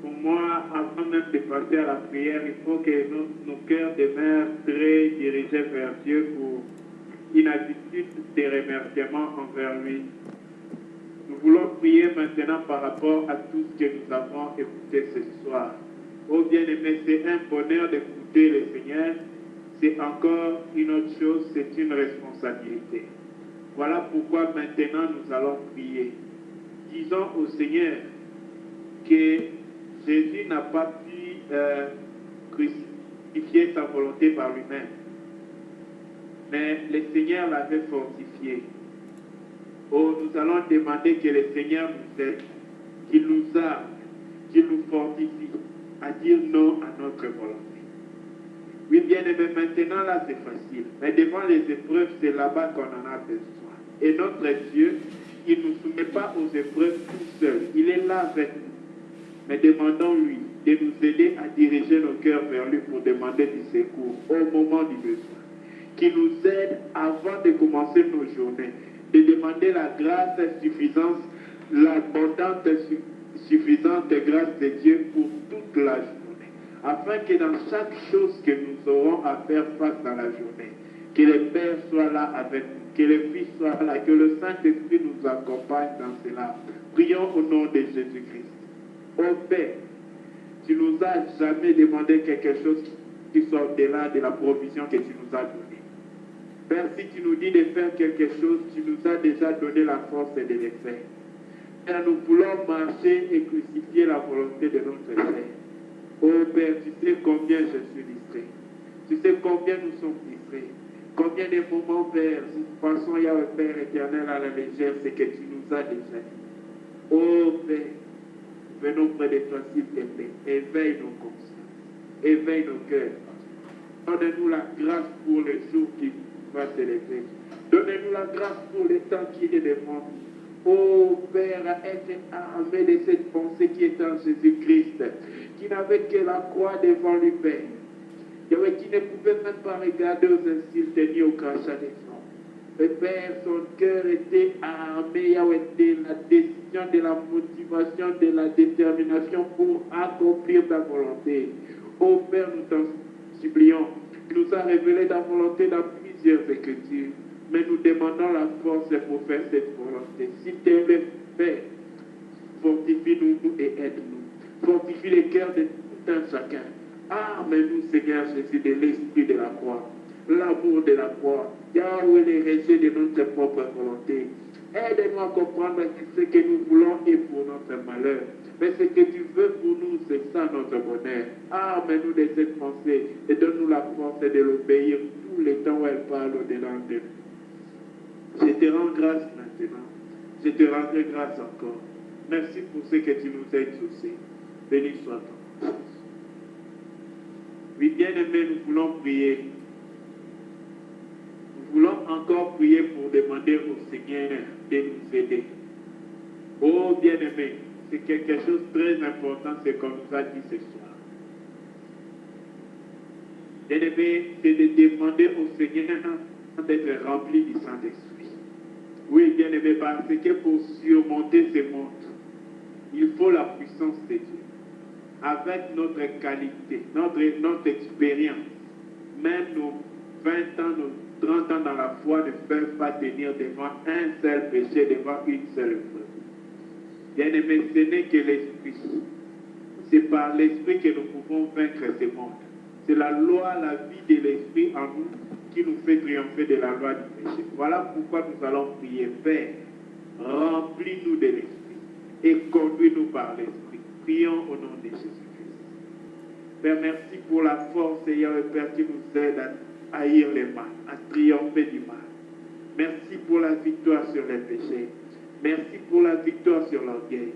Pour moi, avant même de passer à la prière, il faut que nos cœurs demeurent très dirigés vers Dieu pour une attitude de remerciement envers lui. Nous voulons prier maintenant par rapport à tout ce que nous avons écouté ce soir. Oh bien-aimé, c'est un bonheur d'écouter le Seigneur. C'est encore une autre chose, c'est une responsabilité. Voilà pourquoi maintenant nous allons prier. Disons au Seigneur que Jésus n'a pas pu crucifier sa volonté par lui-même. Mais le Seigneur l'avait fortifié. Oh, nous allons demander que le Seigneur nous aide, qu'il nous arme, qu'il nous fortifie à dire non à notre volonté. Oui, bien aimé, maintenant là c'est facile. Mais devant les épreuves, c'est là-bas qu'on en a besoin. Et notre Dieu, il ne nous soumet pas aux épreuves tout seul. Il est là avec nous. Mais demandons-lui de nous aider à diriger nos cœurs vers lui pour demander du secours au moment du besoin. Qu'il nous aide avant de commencer nos journées, de demander la grâce suffisante, l'abondante suffisante grâce de Dieu pour toute la journée, afin que dans chaque chose que nous aurons à faire face dans la journée, que le Père soit là avec nous, que le Fils soit là, que le Saint-Esprit nous accompagne dans cela. Prions au nom de Jésus-Christ. Ô Père, tu nous as jamais demandé quelque chose qui soit au-delà de la provision que tu nous as donnée. Père, si tu nous dis de faire quelque chose, tu nous as déjà donné la force de le faire. Père, nous voulons marcher et crucifier la volonté de notre Père. Oh Père, tu sais combien je suis distrait. Tu sais combien nous sommes distraits. Combien de moments, Père, nous pensons, Yahweh Père éternel, à la légère, c'est que tu nous as déjà dit. Oh Père, venons près de toi, s'il te plaît. Éveille nos consciences. Éveille nos cœurs. Donne-nous la grâce pour les jours qui va s'élever. Donnez-nous la grâce pour le temps qui est devant nous. Oh Père, être armé de cette pensée qui est en Jésus-Christ, qui n'avait que la croix devant lui, Père. Qui ne pouvait même pas regarder aux insultes ni au crachat des hommes. Mais Père, son cœur était armé, Yahweh, de la décision, de la motivation, de la détermination pour accomplir ta volonté. Oh Père, nous t'en supplions. Tu nous as révélé ta volonté dans plusieurs écritures. Mais nous demandons la force pour faire cette volonté. Si tu es Père, fortifie-nous et aide-nous. Fortifie les cœurs de tout un chacun. Arme-nous, Seigneur Jésus, de l'esprit de la croix, l'amour de la croix, Yahweh, les rejet de notre propre volonté. Aide-nous à comprendre ce que nous voulons et pour notre malheur. Mais ce que tu veux pour nous, c'est ça notre bonheur. Arme-nous de cette pensée et donne-nous la force de l'obéir tout le temps où elle parle au-delà de nous. Je te rends grâce maintenant. Je te rendrai grâce encore. Merci pour ce que tu nous as exaucé. Béni soit ton nom. Oui, bien-aimés, nous voulons prier. Nous voulons encore prier pour demander au Seigneur de nous aider. Oh, bien-aimés, c'est quelque chose de très important, ce qu'on nous a dit ce soir. Bien-aimés, c'est de demander au Seigneur d'être rempli du Saint-Esprit. Oui, bien-aimé, parce que pour surmonter ces mondes, il faut la puissance de Dieu. Avec notre qualité, notre expérience, même nos 20 ans, nos 30 ans dans la foi ne peuvent pas tenir devant un seul péché, devant une seule épreuve. Bien-aimé, ce n'est que l'esprit. C'est par l'esprit que nous pouvons vaincre ces mondes. C'est la loi, la vie de l'esprit en nous qui nous fait triompher de la loi du péché. Voilà pourquoi nous allons prier. Père, remplis-nous de l'esprit et conduis-nous par l'esprit. Prions au nom de Jésus-Christ. Père, merci pour la force, Seigneur et Père, qui nous aide à haïr les mal, à triompher du mal. Merci pour la victoire sur les péchés. Merci pour la victoire sur l'orgueil.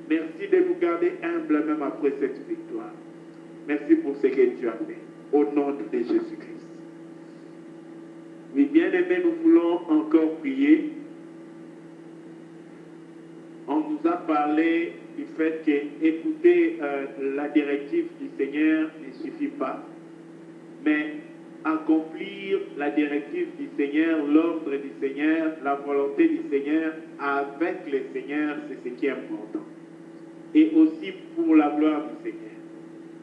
Merci de nous garder humbles même après cette victoire. Merci pour ce que tu as fait. Au nom de Jésus-Christ. Oui, bien-aimés, nous voulons encore prier. On nous a parlé du fait que écouter la directive du Seigneur ne suffit pas, mais accomplir la directive du Seigneur, l'ordre du Seigneur, la volonté du Seigneur avec le Seigneur, c'est ce qui est important. Et aussi pour la gloire du Seigneur.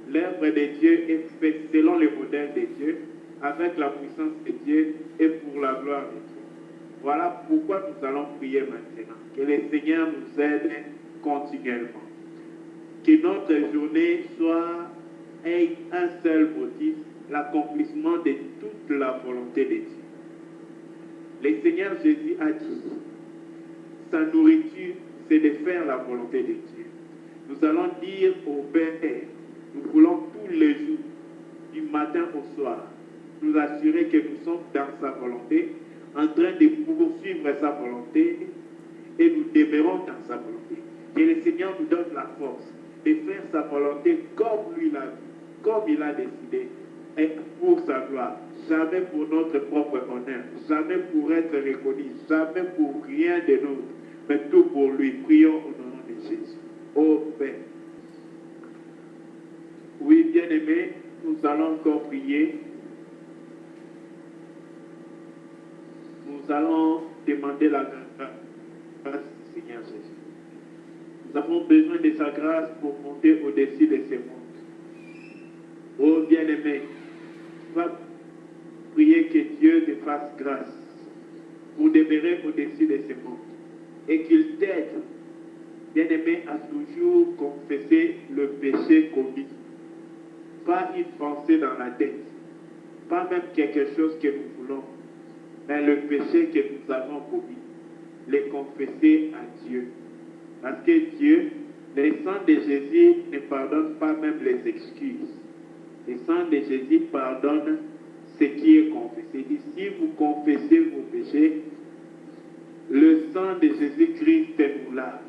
L'œuvre de Dieu est faite selon le modèle de Dieu, avec la puissance de Dieu et pour la gloire de Dieu. Voilà pourquoi nous allons prier maintenant. Que le Seigneur nous aide continuellement. Que notre journée ait un seul motif, l'accomplissement de toute la volonté de Dieu. Le Seigneur Jésus a dit, sa nourriture, c'est de faire la volonté de Dieu. Nous allons dire au Père, nous voulons tous les jours, du matin au soir, nous assurer que nous sommes dans sa volonté, en train de poursuivre sa volonté, et nous demeurons dans sa volonté. Que le Seigneur nous donne la force de faire sa volonté comme lui l'a dit, comme il a décidé, et pour sa gloire. Jamais pour notre propre honneur, jamais pour être reconnu, jamais pour rien de nous, mais tout pour lui. Prions au nom de Jésus. Ô Père. Oui, bien-aimés, nous allons encore prier. Nous allons demander la grâce du Seigneur Jésus. Nous avons besoin de sa grâce pour monter au-dessus de ces mondes. Oh bien-aimé, va prier que Dieu te fasse grâce pour demeurer au-dessus de ces mondes et qu'il t'aide, bien-aimé, à toujours confesser le péché commis. Pas une pensée dans la tête, pas même quelque chose que nous voulons, mais le péché que nous avons commis, le confesser à Dieu. Parce que Dieu, le sang de Jésus ne pardonne pas même les excuses. Le sang de Jésus pardonne ce qui est confessé. Il dit, si vous confessez vos péchés, le sang de Jésus-Christ nous lave.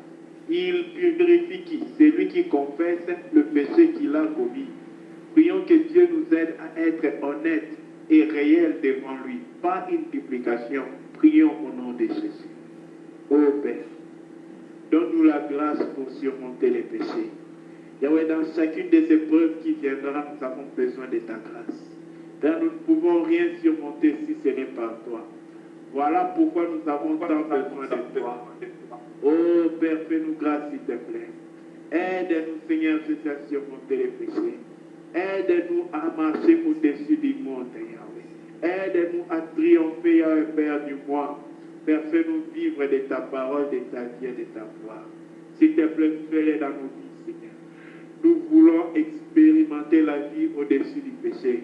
Il purifie qui? C'est lui qui confesse le péché qu'il a commis. Prions que Dieu nous aide à être honnêtes et réels devant lui. Pas une duplication. Prions au nom de Jésus. Ô Père, donne-nous la grâce pour surmonter les péchés. Yahweh, dans chacune des épreuves qui viendra, nous avons besoin de ta grâce. Père, nous ne pouvons rien surmonter si ce n'est par toi. Voilà pourquoi nous avons tant besoin de toi. Oh Père, fais-nous grâce, s'il te plaît. Aide-nous, Seigneur Jésus, à surmonter les péchés. Aide-nous à marcher au-dessus du monde, Yahweh. Aide-nous à triompher, Yahweh, Père, du moi. Père, fais-nous vivre de ta parole, de ta vie et de ta gloire. S'il te plaît, fais-le dans nos vies, Seigneur. Nous voulons expérimenter la vie au-dessus du péché.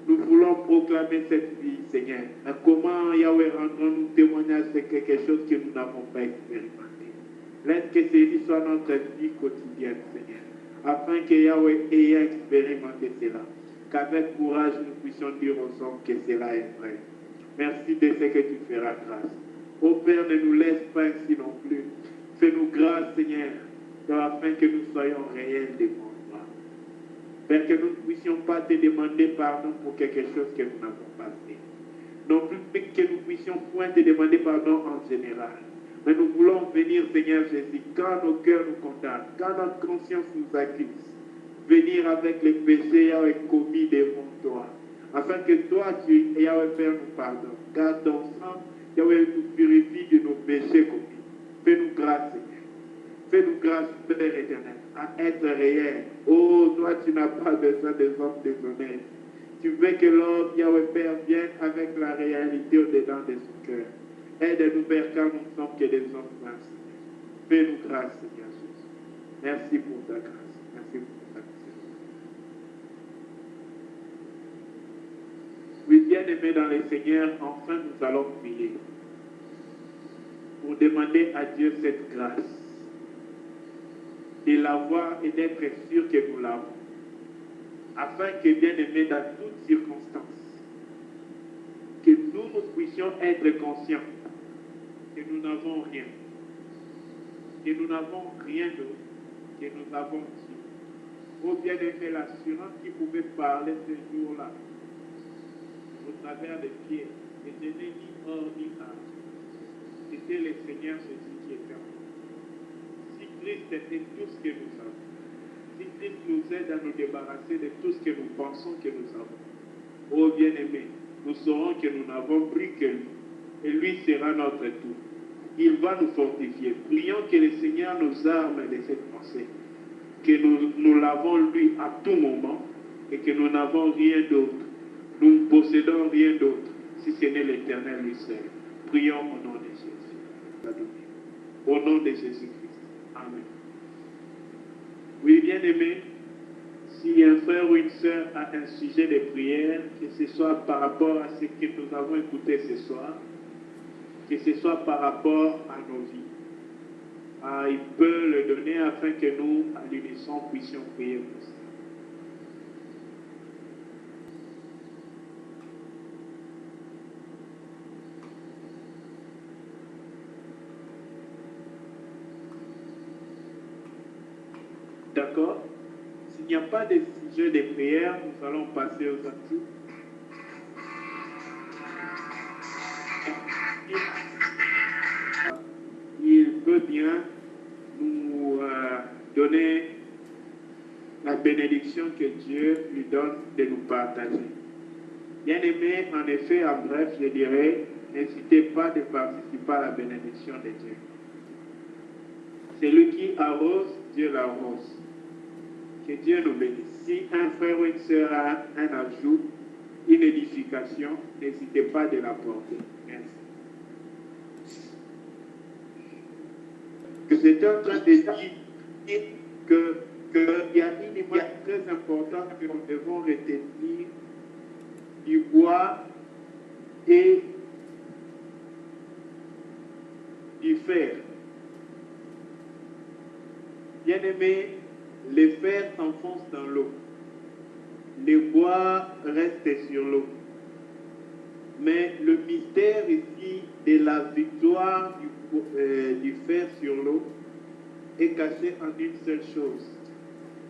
Nous voulons proclamer cette vie, Seigneur. Mais comment, Yahweh, rendons-nous témoignage de quelque chose que nous n'avons pas expérimenté? Laisse que ceci soit notre vie quotidienne, Seigneur. Afin que Yahweh ait expérimenté cela. Qu'avec courage, nous puissions dire ensemble que cela est vrai. Merci de ce que tu feras grâce. Ô Père, ne nous laisse pas ainsi non plus. Fais-nous grâce, Seigneur, afin que nous soyons réels devant toi. Père, que nous ne puissions pas te demander pardon pour quelque chose que nous n'avons pas fait. Non plus que nous puissions point te demander pardon en général. Mais nous voulons venir, Seigneur Jésus, quand nos cœurs nous condamnent, quand notre conscience nous accuse, venir avec les péchés Yahweh commis devant toi, afin que toi, tu, Yahweh Père, nous pardonnes. Car ton sang Yahweh, nous purifie de nos péchés commis. Fais-nous grâce, Seigneur. Fais-nous grâce, Père éternel, à être réel. Oh, toi, tu n'as pas besoin des hommes déshonnêtes. Tu veux que l'homme, Yahweh Père, vienne avec la réalité au-dedans de son cœur. Aide-nous, Père, car nous ne sommes que des hommes vains, Seigneur. Fais-nous grâce, Seigneur Jésus. Merci pour ta grâce. Merci pour ta grâce. Oui, bien-aimés dans le Seigneur, enfin nous allons prier pour demander à Dieu cette grâce de l'avoir et d'être sûr que nous l'avons, afin que, bien-aimés, dans toutes circonstances, que nous puissions être conscients que nous n'avons rien, que nous n'avons rien d'autre, que nous avons Dieu. Oh bien-aimé, l'assurance qui pouvait parler ce jour-là, au travers des pieds, et je n'ai ni or ni âme, c'était le Seigneur Jésus qui était en nous. Si Christ était tout ce que nous avons, si Christ nous aide à nous débarrasser de tout ce que nous pensons que nous avons, oh bien-aimé, nous saurons que nous n'avons plus que lui, et lui sera notre tout. Il va nous fortifier. Prions que le Seigneur nous arme de cette pensée, que nous l'avons lui à tout moment, et que nous n'avons rien d'autre. Nous ne possédons rien d'autre, si ce n'est l'Éternel lui seul. Prions au nom de Jésus. Au nom de Jésus-Christ. Amen. Oui, bien-aimé, si un frère ou une sœur a un sujet de prière, que ce soit par rapport à ce que nous avons écouté ce soir, que ce soit par rapport à nos vies, il peut le donner afin que nous, à l'unisson, puissions prier pour ça. D'accord? S'il n'y a pas de sujet de prière, nous allons passer aux actes. Il peut bien nous donner la bénédiction que Dieu lui donne de nous partager. Bien-aimés, en effet, en bref, je dirais, n'hésitez pas de participer à la bénédiction de Dieu. Celui qui arrose, Dieu l'arrose. Que Dieu nous bénisse. Si un frère ou une sœur a un ajout, une édification, n'hésitez pas de l'apporter. Merci. Que c'est en train de dire qu'il y a une image très importante que nous devons retenir du bois et du fer. Bien-aimés, le fer s'enfonce dans l'eau. Le bois reste sur l'eau. Mais le mystère ici de la victoire du fer sur l'eau est caché en une seule chose.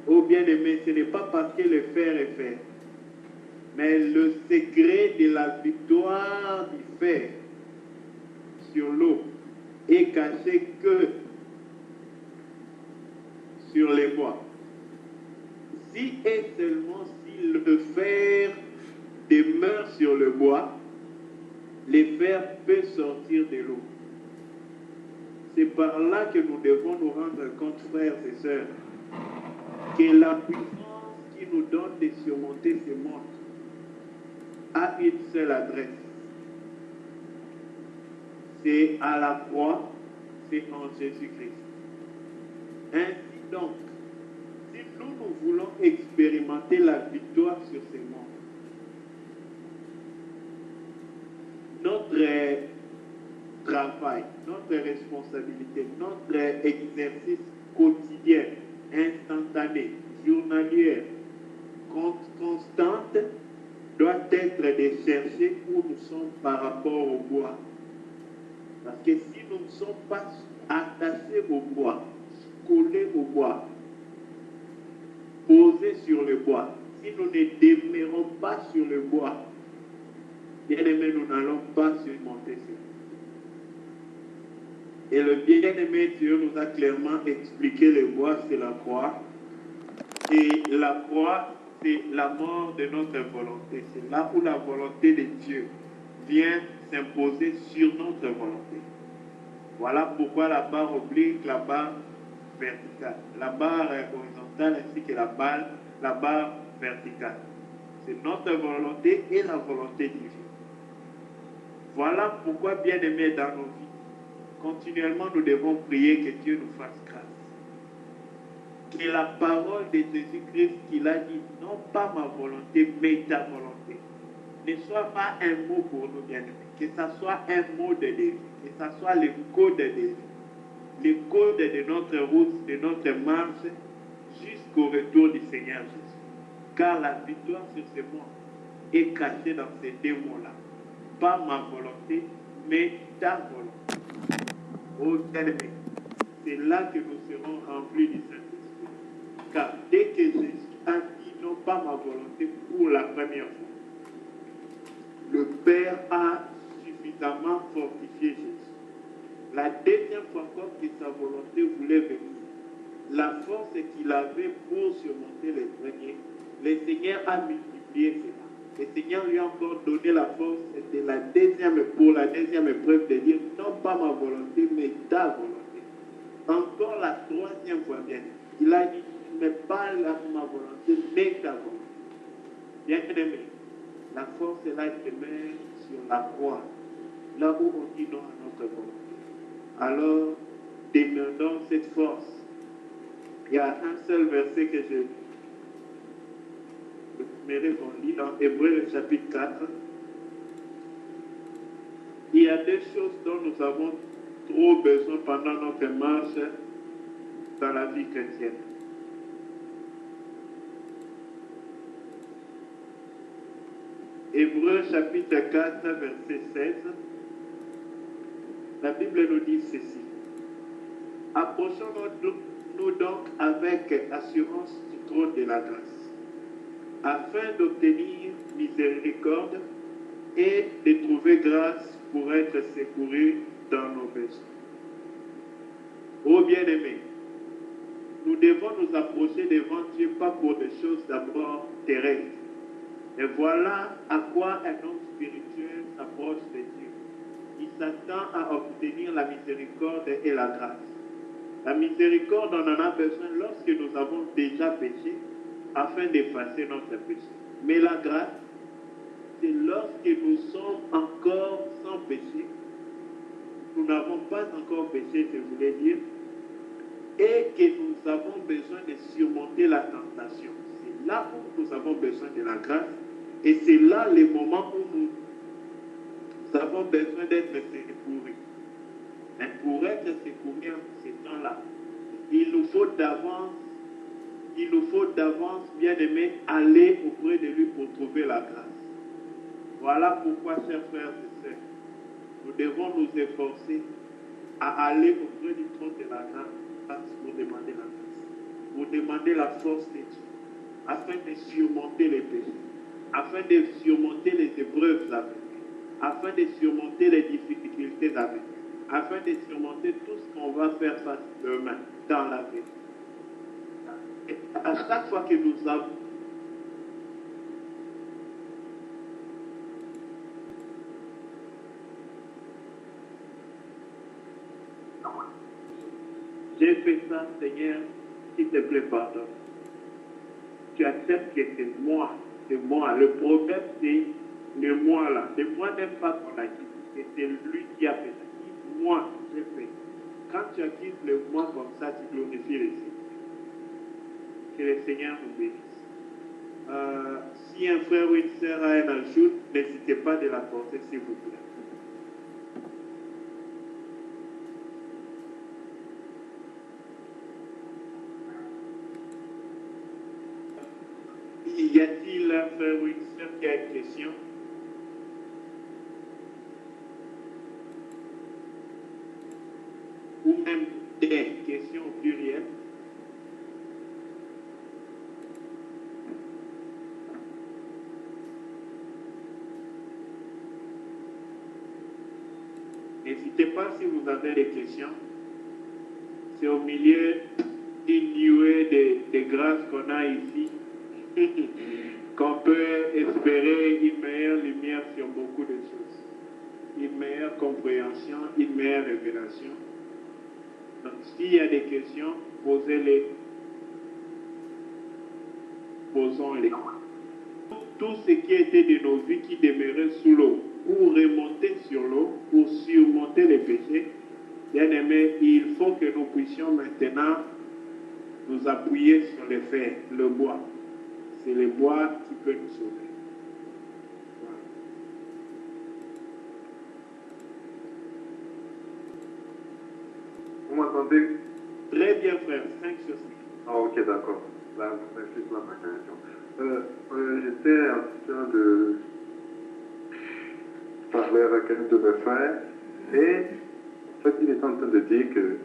Oh bien-aimé, ce n'est pas parce que le fer est fer, mais le secret de la victoire du fer sur l'eau est caché que sur les bois. Si et seulement si le fer demeure sur le bois, le fer peut sortir de l'eau. C'est par là que nous devons nous rendre compte, frères et sœurs, que la puissance qui nous donne de surmonter ce monde a une seule adresse. C'est à la croix, c'est en Jésus-Christ. Ainsi donc, si nous voulons expérimenter la victoire sur ce monde, notre travail, notre responsabilité, notre exercice quotidien, instantané, journalier, constante, doit être de chercher où nous sommes par rapport au bois. Parce que si nous ne sommes pas attachés au bois, collés au bois, posés sur le bois, si nous ne demeurons pas sur le bois, bien-aimé, nous n'allons pas surmonter ça. Et le bien-aimé Dieu nous a clairement expliqué le bois, c'est la croix. Et la croix, c'est la mort de notre volonté. C'est là où la volonté de Dieu vient s'imposer sur notre volonté. Voilà pourquoi la barre oblique, la barre verticale, la barre horizontale ainsi que la barre verticale. C'est notre volonté et la volonté divine. Voilà pourquoi, bien aimés dans nos vies, continuellement nous devons prier que Dieu nous fasse grâce. Que la parole de Jésus-Christ qu'il a dit, non pas ma volonté, mais ta volonté, ne soit pas un mot pour nous, bien aimés. Que ça soit un mot de Dieu, que ça soit le code de Dieu, le code de notre route, de notre marche, jusqu'au retour du Seigneur Jésus. Car la victoire sur ce monde est cachée dans ces deux mots-là. Pas ma volonté, mais ta volonté. Oh bien-aimé, c'est là que nous serons remplis du Saint-Esprit. Car dès que Jésus a dit non pas ma volonté pour la première fois, le Père a suffisamment fortifié Jésus. La deuxième fois, comme que sa volonté voulait venir, la force qu'il avait pour surmonter les premiers, le Seigneur a multiplié cela. Le Seigneur lui a encore donné la force pour la deuxième épreuve de dire non pas ma volonté, mais ta volonté. Encore la troisième fois, bien, il a dit mais pas ma volonté, mais ta volonté. Bien aimé, la force est là demeure sur la croix, là où on dit non à notre volonté. Alors, demandons cette force. Il y a un seul verset que je mérite qu'on lit dans Hébreux chapitre 4. Il y a des choses dont nous avons trop besoin pendant notre marche dans la vie chrétienne. Hébreux chapitre 4, verset 16. La Bible nous dit ceci. Approchons-nous donc avec assurance du trône de la grâce, afin d'obtenir miséricorde et de trouver grâce pour être secourus dans nos besoins. Ô bien-aimés, nous devons nous approcher devant Dieu pas pour des choses d'abord terrestres. Et voilà à quoi un homme spirituel s'approche de Dieu. Il s'attend à obtenir la miséricorde et la grâce. La miséricorde, on en a besoin lorsque nous avons déjà péché, afin d'effacer notre péché. Mais la grâce, c'est lorsque nous sommes encore sans péché, nous n'avons pas encore péché, je voulais dire, et que nous avons besoin de surmonter la tentation. C'est là où nous avons besoin de la grâce, et c'est là le moment où nous avons besoin d'être secourus. Mais pour être secourus en ces temps-là, il nous faut d'avance, bien aimé, aller auprès de lui pour trouver la grâce. Voilà pourquoi, chers frères et sœurs, nous devons nous efforcer à aller auprès du trône de la grâce pour demander la grâce, pour demander la force de Dieu, afin de surmonter les péchés, afin de surmonter les épreuves à venir, afin de surmonter les difficultés à venir, afin de surmonter tout ce qu'on va faire face demain dans la vie. Et à chaque fois que nous avons j'ai fait ça, Seigneur, s'il te plaît, pardonne. Tu acceptes que c'est moi. Le problème, c'est le moi là. C'est moi n'aime pas qu'on a dit. C'est lui qui a fait ça. Moi, j'ai fait. Quand tu acquises le moi comme ça, tu glorifies le Seigneur. Que le Seigneur nous bénisse. Si un frère ou une sœur a un ajout, n'hésitez pas de l'apporter, s'il vous plaît. Y a-t-il un frère ou une sœur qui a une question? Ou même des questions au pluriel? N'hésitez pas si vous avez des questions. C'est au milieu d'une nuée de grâces qu'on a ici qu'on peut espérer une meilleure lumière sur beaucoup de choses. Une meilleure compréhension, une meilleure révélation. Donc, s'il y a des questions, posez-les. Posons-les. Tout ce qui était de nos vies qui demeurait sous l'eau, pour remonter sur l'eau, pour surmonter les péchés, bien aimé, il faut que nous puissions maintenant nous appuyer sur les fers, le bois. C'est le bois qui peut nous sauver.
Vous m'entendez?
Très bien, frère. 5 sur 5.
Ah, ok, d'accord. Là, merci pour la présentation. J'étais en train de parler avec un de mes frères et en fait, il est en train de dire que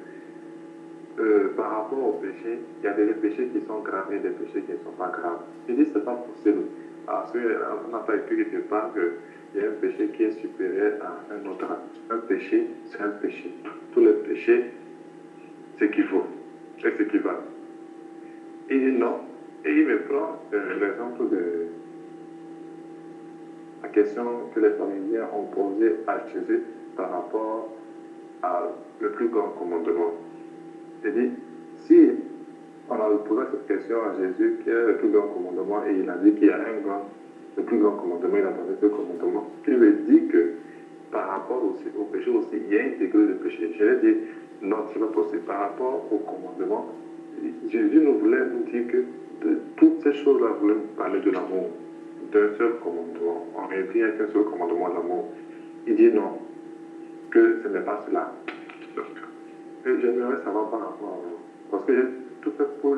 par rapport au péché, il y a des péchés qui sont graves et des péchés qui ne sont pas graves. Je dis c'est pas possible. Parce qu'on n'a pas écrit quelque part qu'il y a un péché qui est supérieur à un autre. Un péché, c'est un péché. Tous les péchés s'équivalent. Et s'équivalent. Il dit non. Et il me prend l'exemple de la question que les pharisiens ont posée à Jésus par rapport à le plus grand commandement. Il dit, si on a posé cette question à Jésus, quel est le plus grand commandement, et il a dit qu'il y a le plus grand commandement, il a donné ce commandement, ce qui veut dire que par rapport aussi, au péché aussi, il y a un degré de péché. Je l'ai dit, non, c'est pas possible. Par rapport au commandement, Jésus nous voulait nous dire que de toutes ces choses-là, voulait nous parler de l'amour, d'un seul commandement. En réalité, il n'y a qu'un seul commandement d'amour. Il dit non, que ce n'est pas cela. Donc, j'aimerais savoir par rapport à vous. Parce que j'ai tout fait pour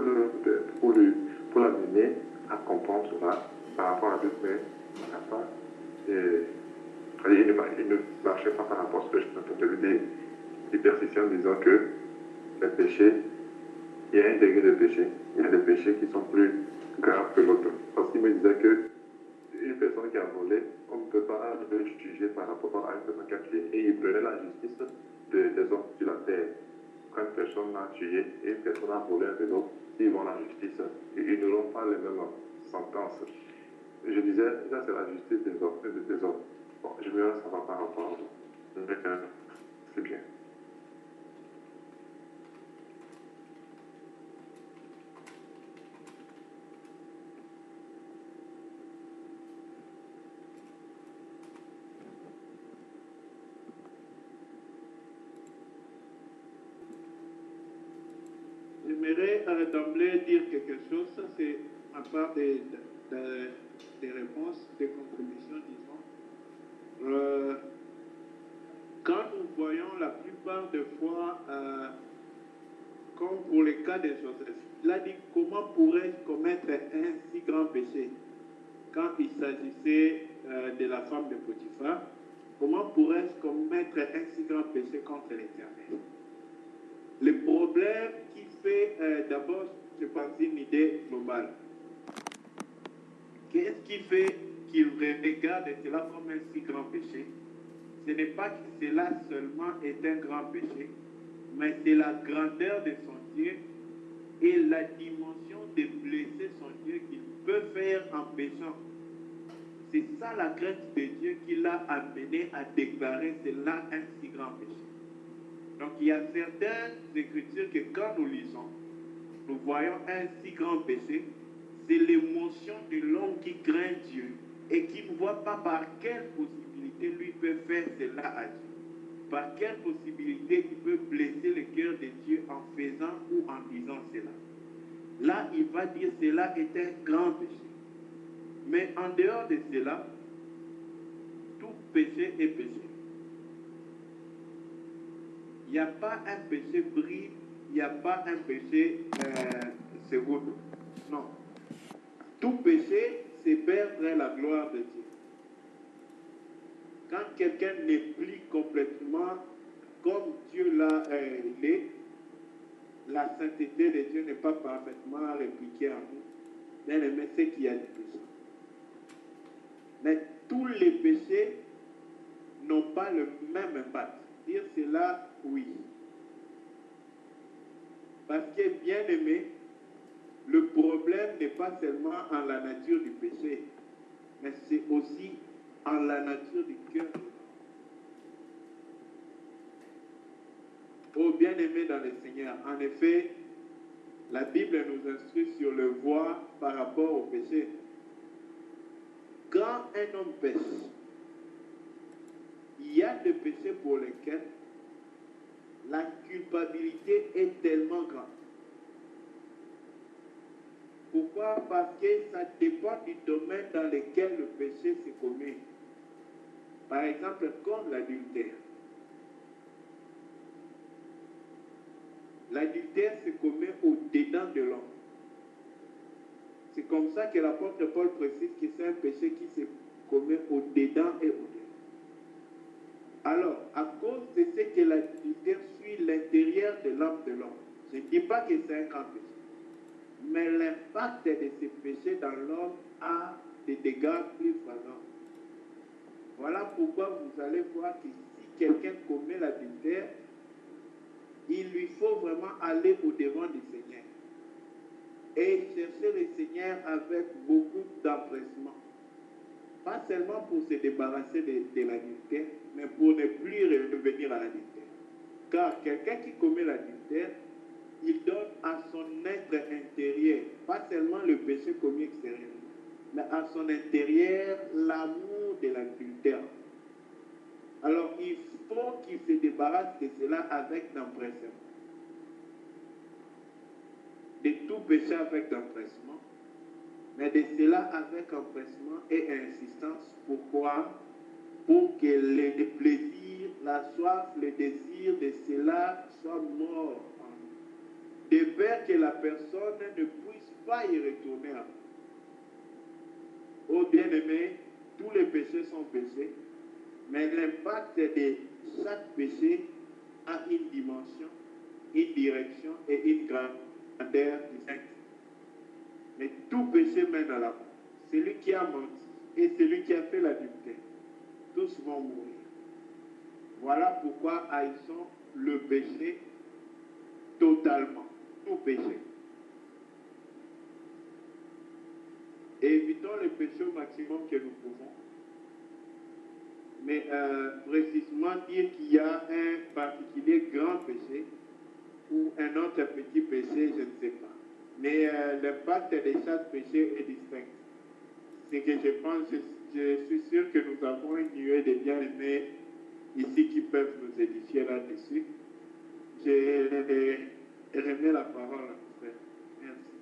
l'amener à comprendre cela par rapport à Dieu, mais il n'a pas. Il ne marchait pas par rapport à ce que je suis en train de lui dire. Il persistait en disant que les péchés, il y a un degré de péché. Il y a des péchés qui sont plus graves que l'autre. Parce qu'il me disait que une personne qui a volé, on ne peut pas le juger par rapport à une personne qui a tué. Et il prenait la justice des hommes sur la terre. Quand une personne a tué et une personne a volé un vélo, s'ils vont à la justice, ils n'auront pas les mêmes sentences. Je disais, ça c'est la justice des hommes. Bon, je veux savoir par rapport à vous. C'est bien.
J'aimerais d'emblée dire quelque chose. Ça, c'est à part des réponses, des contributions, disons. Quand nous voyons la plupart des fois, comme pour le cas de Joseph, il a dit comment pourrais-je commettre un si grand péché quand il s'agissait de la femme de Potiphar? Comment pourrais-je commettre un si grand péché contre l'Éternel? Le problème qui fait, d'abord, je pense, une idée globale. Qu'est-ce qui fait qu'il regarde cela comme un si grand péché? Ce n'est pas que cela seulement est un grand péché, mais c'est la grandeur de son Dieu et la dimension de blesser son Dieu qu'il peut faire en péchant. C'est ça la crainte de Dieu qui l'a amené à déclarer cela un si grand péché. Donc il y a certaines écritures que quand nous lisons, nous voyons un si grand péché, c'est l'émotion de l'homme qui craint Dieu et qui ne voit pas par quelle possibilité lui peut faire cela à Dieu. Par quelle possibilité il peut blesser le cœur de Dieu en faisant ou en disant cela. Là, il va dire cela est un grand péché. Mais en dehors de cela, tout péché est péché. Il n'y a pas un péché bride, il n'y a pas un péché second. Non. Tout péché, c'est perdre la gloire de Dieu. Quand quelqu'un n'est plus complètement comme Dieu l'a est, la sainteté de Dieu n'est pas parfaitement répliquée en nous. Bien aimé, c'est qu'il y a du péché. Mais tous les péchés n'ont pas le même impact. Dire cela, oui. Parce que, bien aimé, le problème n'est pas seulement en la nature du péché, mais c'est aussi en la nature du cœur. Oh bien-aimés dans le Seigneur, en effet, la Bible nous instruit sur le voie par rapport au péché. Quand un homme pêche, il y a des péchés pour lesquels la culpabilité est tellement grande. Pourquoi? Parce que ça dépend du domaine dans lequel le péché se commet. Par exemple, comme l'adultère. L'adultère se commet au-dedans de l'homme. C'est comme ça que l'apôtre Paul précise que c'est un péché qui se commet au-dedans et au-delà. Alors, à cause de ce que l'adultère suit l'intérieur de l'âme de l'homme, je ne dis pas que c'est un grand péché, mais l'impact de ce péché dans l'homme a des dégâts plus flagrants. Voilà pourquoi vous allez voir que si quelqu'un commet l'adultère, il lui faut vraiment aller au-devant du Seigneur et chercher le Seigneur avec beaucoup d'empressement. Pas seulement pour se débarrasser de l'adultère, mais pour ne plus revenir à l'adultère. Car quelqu'un qui commet l'adultère, il donne à son être intérieur, pas seulement le péché commis extérieurement, mais à son intérieur l'amour de l'adultère. Alors il faut qu'il se débarrasse de cela avec d'empressement. De tout péché avec d'empressement, mais de cela avec empressement et insistance. Pourquoi? Pour que le plaisir, la soif, le désir de cela soient morts en nous. De peur que la personne ne puisse pas y retourner après. Oh bien-aimé, tous les péchés sont péchés, mais l'impact de chaque péché a une dimension, une direction et une grandeur distincte. Mais tout péché mène à la mort. Celui qui a menti et celui qui a fait l'adultère, tous vont mourir. Voilà pourquoi haïssons le péché totalement, tout péché. Et évitons le péché au maximum que nous pouvons. Mais précisément dire qu'il y a un particulier grand péché ou un autre petit péché, je ne sais pas. Mais l'impact de chaque péché est distinct. C'est que je pense, je suis sûr que nous avons une nuée de bien-aimés ici qui peuvent nous édifier là-dessus. Je remets la parole à mon frère. Merci.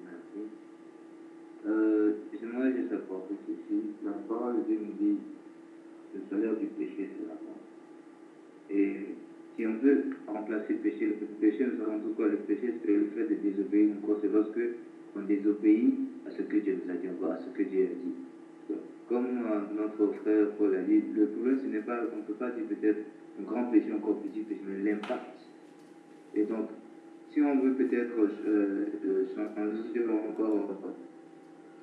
Merci. J'aimerais juste apporter ceci. La parole de Dieu nous dit le salaire du péché, c'est la mort. Et si on veut remplacer le péché, nous savons tout quoi le péché, c'est le fait de désobéir encore. C'est lorsque on désobéit à ce que Dieu nous a dit, encore à ce que Dieu a dit. Comme notre frère Paul a dit, le problème, ce n'est pas, on ne peut pas dire peut-être un grand péché, encore petit péché, mais l'impact. Et donc, si on veut peut-être encore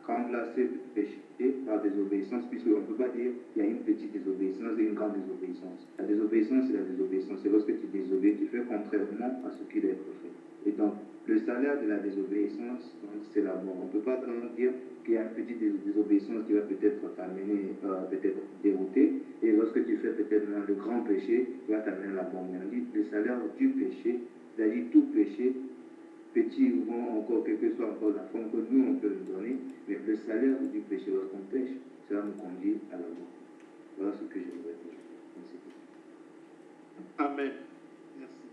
remplacer le péché par désobéissance, puisqu'on ne peut pas dire qu'il y a une petite désobéissance et une grande désobéissance. La désobéissance, c'est la désobéissance. C'est lorsque tu désobéis, tu fais contrairement à ce qui doit être fait. Et donc, le salaire de la désobéissance, c'est la mort. On ne peut pas dire qu'il y a une petite désobéissance qui va peut-être t'amener, peut-être dérouter, et lorsque tu fais peut-être le grand péché, qui va t'amener à la mort. Mais on dit le salaire du péché, c'est-à-dire tout péché, petit ou grand encore, quelle que soit encore la forme que nous on peut nous donner, mais le salaire du péché lorsqu'on pêche, cela nous conduit à la mort. Voilà ce que je voudrais dire. Merci.
Amen. Merci.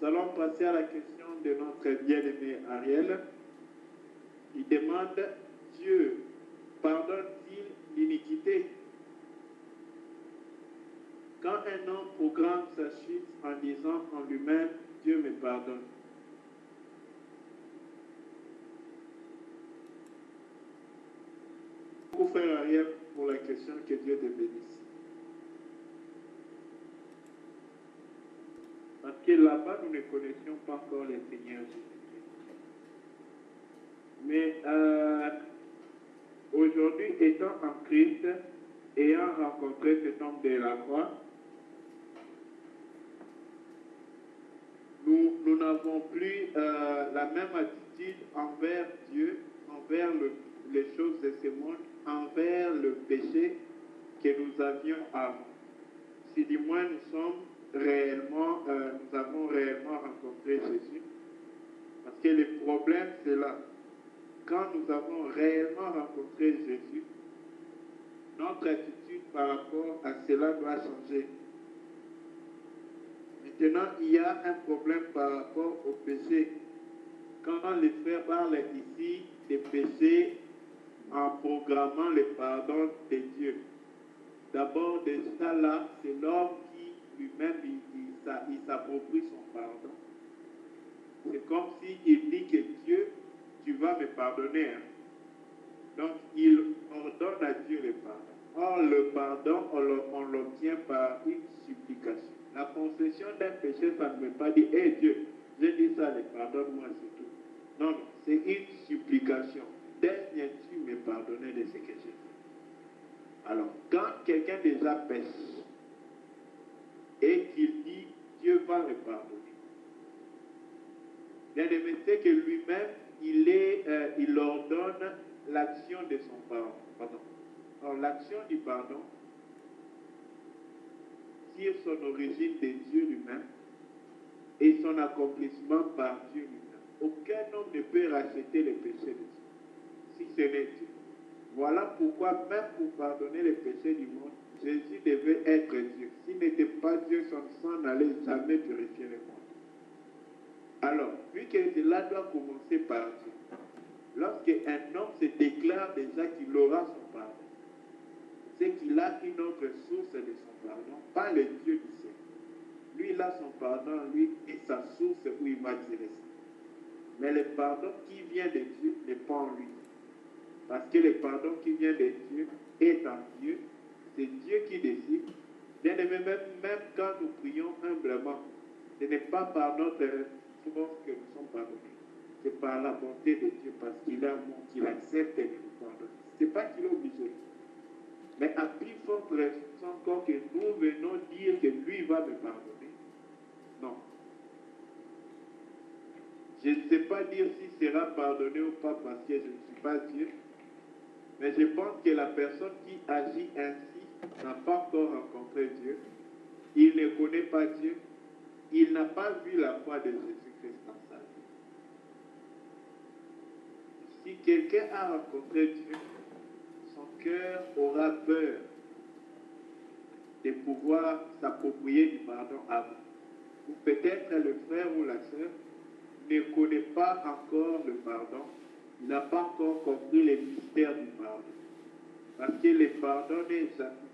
Nous allons passer à la question de notre bien-aimé Ariel. Il demande, Dieu pardonne-t-il l'iniquité? Quand un homme programme sa chute en disant en lui-même, Dieu me pardonne. Beaucoup frère Ariel pour la question, que Dieu te bénisse. Parce que là-bas, nous ne connaissions pas encore le Seigneur Jésus-Christ. Mais aujourd'hui, étant en Christ, ayant rencontré cet homme de la croix, nous n'avons plus la même attitude envers Dieu, envers les choses de ce monde, envers le péché que nous avions avant. Si du moins nous avons réellement rencontré Jésus. Parce que le problème, c'est là. Quand nous avons réellement rencontré Jésus, notre attitude par rapport à cela doit changer. Maintenant, il y a un problème par rapport au péché. Quand les frères parlent ici des péchés en programmant le pardon de Dieu, d'abord, déjà là, c'est l'homme qui lui-même, il s'approprie son pardon. C'est comme s'il dit que Dieu, tu vas me pardonner. Hein. Donc, il ordonne à Dieu le pardon. Or, le pardon, on l'obtient par une supplication. La confession d'un péché, ça ne veut pas dire, hé Dieu, j'ai dit ça, pardonne-moi, c'est tout. Non, non, c'est une supplication. Daignes-tu me pardonner de ce que j'ai fait? Alors, quand quelqu'un déjà pêche et qu'il dit, Dieu va me pardonner, bien aimé, c'est que lui-même, il ordonne l'action de son pardon. Alors, l'action du pardon tire son origine de Dieu lui-même et son accomplissement par Dieu lui-même. Aucun homme ne peut racheter les péchés de Dieu, si ce n'est Dieu. Voilà pourquoi, même pour pardonner les péchés du monde, Jésus devait être Dieu. S'il n'était pas Dieu, son sang n'allait jamais purifier le monde. Alors, vu que cela doit commencer par Dieu, lorsqu'un homme se déclare déjà qu'il aura son pardon, c'est qu'il a une autre source de son pardon, pas le Dieu du ciel. Lui, il a son pardon, lui, et sa source où il va tirer ça. Mais le pardon qui vient de Dieu n'est pas en lui. Parce que le pardon qui vient de Dieu est en Dieu. C'est Dieu qui décide. Bien aimé, même quand nous prions humblement, ce n'est pas par notre force que nous sommes pardonnés. C'est par la bonté de Dieu, parce qu'il est amour, qu'il accepte de nous pardonner. Ce n'est pas qu'il est obligé. Mais à plus forte raison encore que nous venons dire que lui va me pardonner. Non. Je ne sais pas dire s'il sera pardonné ou pas parce que je ne suis pas Dieu. Mais je pense que la personne qui agit ainsi n'a pas encore rencontré Dieu. Il ne connaît pas Dieu. Il n'a pas vu la foi de Jésus-Christ dans sa vie. Si quelqu'un a rencontré Dieu, son cœur aura peur de pouvoir s'approprier du pardon avant. Ou peut-être le frère ou la sœur ne connaît pas encore le pardon, il n'a pas encore compris les mystères du pardon. Parce que le pardon,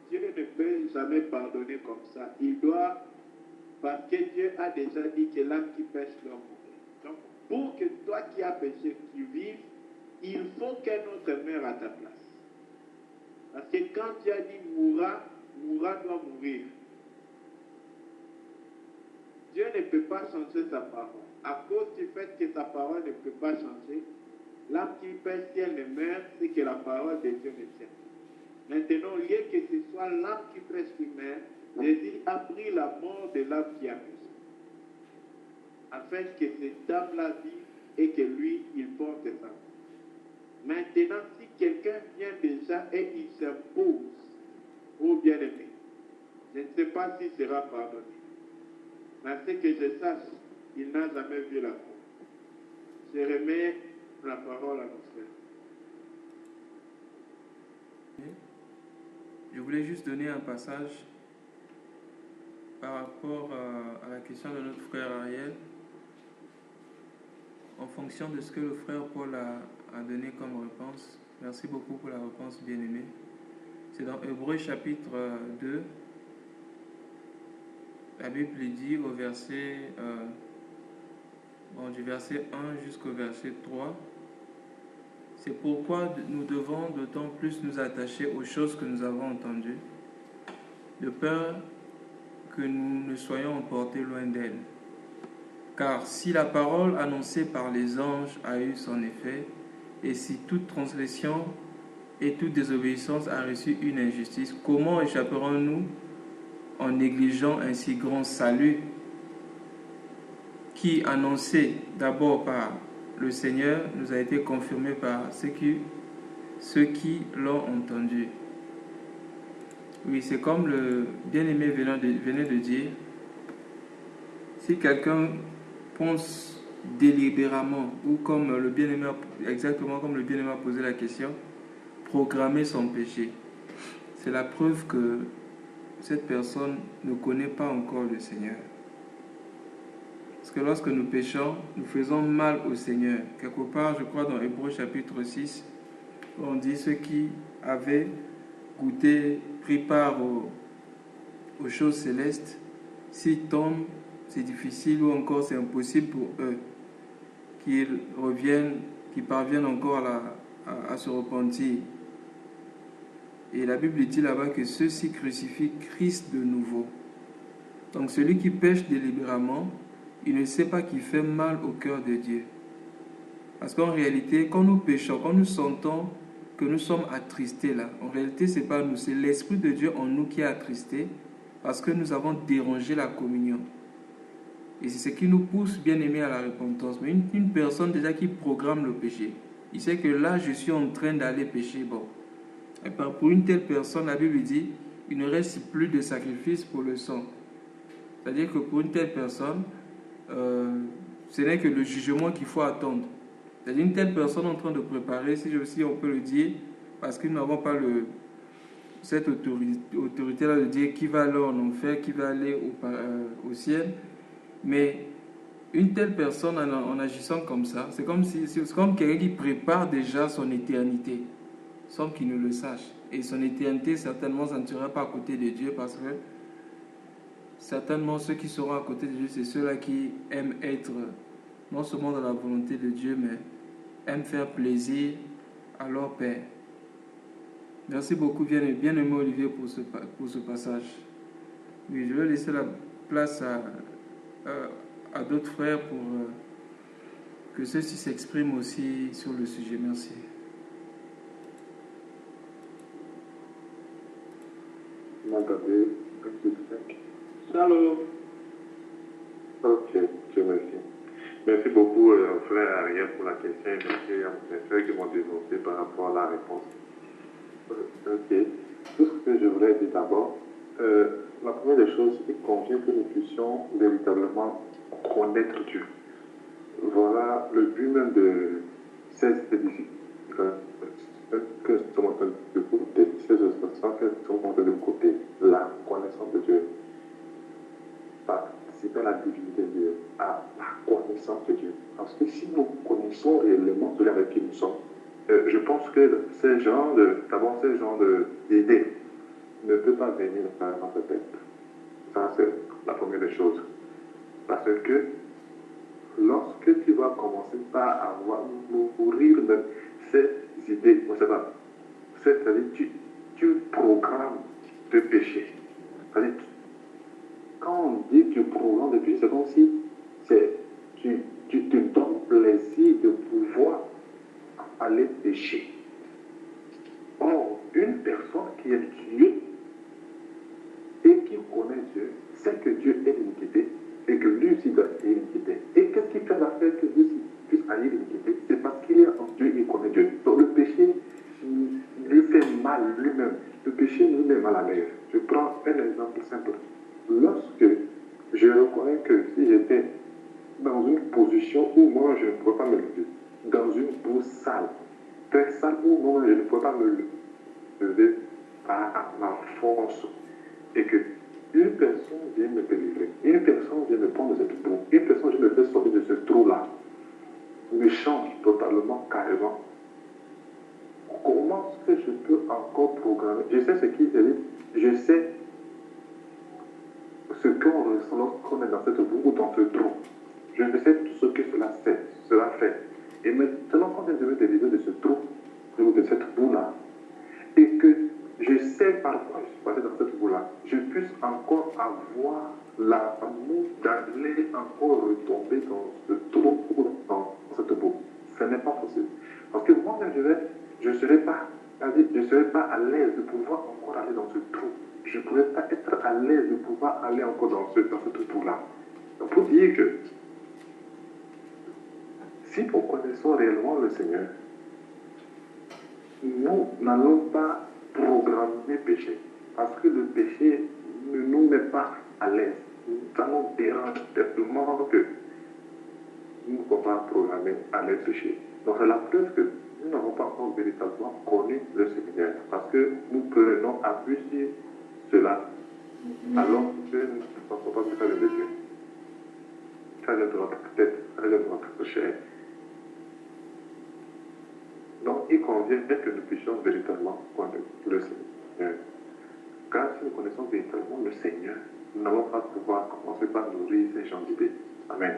Dieu ne peut jamais pardonner comme ça. Il doit, parce que Dieu a déjà dit que l'âme qui pêche doit mourir. Donc, pour que toi qui as péché, tu vives, il faut qu'un autre meure à ta place. Parce que quand tu as dit mourra doit mourir. Dieu ne peut pas changer sa parole. À cause du fait que sa parole ne peut pas changer, l'âme qui pêche, si elle ne meurt, c'est que la parole de Dieu ne tient pas. Maintenant, au lieu que ce soit l'âme qui pêche qui meurt, Jésus a pris la mort de l'âme qui a péché. Afin que cette âme-là vive et que lui, il porte sa mort. Maintenant, si quelqu'un vient déjà et il s'impose au bien-aimé, je ne sais pas s'il sera pardonné. Mais ce que je sache, il n'a jamais vu la croix. Je remets la parole à nos frères.
Je voulais juste donner un passage par rapport à la question de notre frère Ariel, en fonction de ce que le frère Paul a donné comme réponse. Merci beaucoup pour la réponse, bien-aimée. C'est dans Hébreux chapitre 2. La Bible dit au verset, du verset 1 jusqu'au verset 3, c'est pourquoi nous devons d'autant plus nous attacher aux choses que nous avons entendues, de peur que nous ne soyons emportés loin d'elles. Car si la parole annoncée par les anges a eu son effet, et si toute transgression et toute désobéissance a reçu une injustice. Comment échapperons-nous en négligeant un si grand salut qui, annoncé d'abord par le Seigneur, nous a été confirmé par ceux qui l'ont entendu? Oui, c'est comme le bien-aimé venait de dire, si quelqu'un pense délibérément, ou comme le bien-aimé, exactement comme le bien-aimé a posé la question, programmer son péché, c'est la preuve que cette personne ne connaît pas encore le Seigneur. Parce que lorsque nous péchons, nous faisons mal au Seigneur. Quelque part, je crois dans Hébreux chapitre 6, on dit ceux qui avaient goûté, pris part aux choses célestes, s'ils tombent, c'est difficile ou encore c'est impossible pour eux qu'ils reviennent, qu'ils parviennent encore à se repentir. Et la Bible dit là-bas que ceux-ci crucifient Christ de nouveau. Donc celui qui pêche délibérément, il ne sait pas qu'il fait mal au cœur de Dieu. Parce qu'en réalité, quand nous péchons, quand nous sentons que nous sommes attristés là, en réalité, ce n'est pas nous, c'est l'Esprit de Dieu en nous qui est attristé parce que nous avons dérangé la communion. Et c'est ce qui nous pousse, bien aimé, à la repentance. Mais une personne déjà qui programme le péché, il sait que là, je suis en train d'aller pécher. Bon. Et pour une telle personne, la Bible dit, il ne reste plus de sacrifice pour le sang. C'est-à-dire que pour une telle personne, ce n'est que le jugement qu'il faut attendre. C'est-à-dire une telle personne en train de préparer, si on peut le dire, parce que nous n'avons pas cette autorité-là de dire qui va aller en enfer, qui va aller au ciel. Mais une telle personne, en agissant comme ça, c'est comme quelqu'un qui prépare déjà son éternité, sans qu'il ne le sache. Et son éternité, certainement, ça ne sera pas à côté de Dieu, parce que certainement, ceux qui seront à côté de Dieu, c'est ceux-là qui aiment être non seulement dans la volonté de Dieu, mais aiment faire plaisir à leur Père. Merci beaucoup, bien-aimé Olivier, pour ce passage. Oui, je vais laisser la place à d'autres frères pour que ceux-ci s'expriment aussi sur le sujet. Merci.
Shalom.
Ok, Dieu merci. Merci beaucoup, frère Ariel, pour la question. Merci à mes frères qui m'ont dénoncé par rapport à la réponse. Ok. Tout ce que je voulais dire d'abord, la première des choses, il convient que nous puissions véritablement connaître Dieu. Voilà le but même de ces difficultés que nous sommes en train de côté, ces situations que nous sommes en train de côté, la connaissance de Dieu, participer à la divinité de Dieu, à la connaissance de Dieu. Parce que si nous connaissons réellement celui avec qui nous sommes, je pense que ce genre d'idée ne peut pas venir dans notre tête. Ça, c'est la première des choses. Parce que lorsque tu vas commencer par nourrir même ces idées, c'est-à-dire tu programmes de péché. C'est-à-dire, quand on dit que tu programmes de péché, c'est comme si tu te donnes plaisir de pouvoir aller pécher. Or, une personne qui est Dieu et qui connaît Dieu, sait que Dieu est l'iniquité et que lui aussi doit être l'iniquité. Et qu'est-ce qui fait l'affaire que lui puisse aller l'iniquité? C'est parce qu'il est en Dieu et il connaît Dieu. Donc le péché lui fait mal lui-même. Le péché nous met mal à l'aise. Je prends un exemple simple. Lorsque je reconnais que si j'étais dans une position où moi je ne pouvais pas me lever, dans une boue sale, très sale où moi je ne pouvais pas me lever par ma force, et que une personne vient me délivrer, une personne vient me prendre de cette boue, une personne vient me faire sortir de ce trou-là, me change totalement, carrément. Comment est-ce que je peux encore programmer? Je sais ce qu'il dit, je sais ce qu'on ressent lorsqu'on est dans cette boue ou dans ce trou. Je sais tout ce que cela fait. Et maintenant, quand on vient de me délivrer de ce trou, de cette boue-là, et que je sais parfois je suis passé dans cette boue-là, je puisse encore avoir l'amour d'aller encore retomber dans ce trou ou dans cette boue. Ce n'est pas possible. Parce que moi, je ne serai pas, c'est-à-dire, je ne serais pas à l'aise de pouvoir encore aller dans ce trou. Je ne pourrais pas être à l'aise de pouvoir aller encore dans ce trou-là. Donc, pour dire que si nous connaissons réellement le Seigneur, nous n'allons pas programmer le péché. Parce que le péché ne nous met pas à l'aise. Ça nous dérange tellement que nous ne pouvons pas programmer à l'aise péché. Donc c'est la preuve que nous n'avons pas encore véritablement connu le Seigneur. Parce que nous prenons appui sur cela. Alors que nous ne pensons pas que ça le Dieu. Ça relève de notre tête, ça relève de notre chair. Donc, il convient que nous puissions véritablement connaître le Seigneur. Car si nous connaissons véritablement le Seigneur, nous n'allons pas pouvoir commencer par nourrir ces gens d'idées. Amen.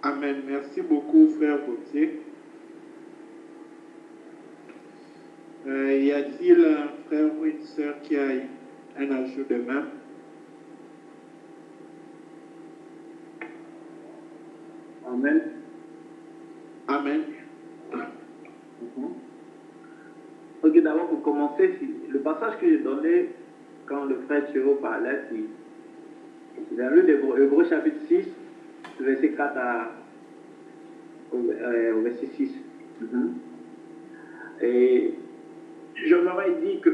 Amen. Merci beaucoup, frère Gauthier. Y a-t-il un frère ou une sœur qui a un ajout de même?
Amen.
Amen.
Ok, d'abord pour commencer, le passage que j'ai donné quand le frère Thierry parlait, c'est dans le Hébreux chapitre 6, verset 4 au verset 6. Et je m'aurais dit que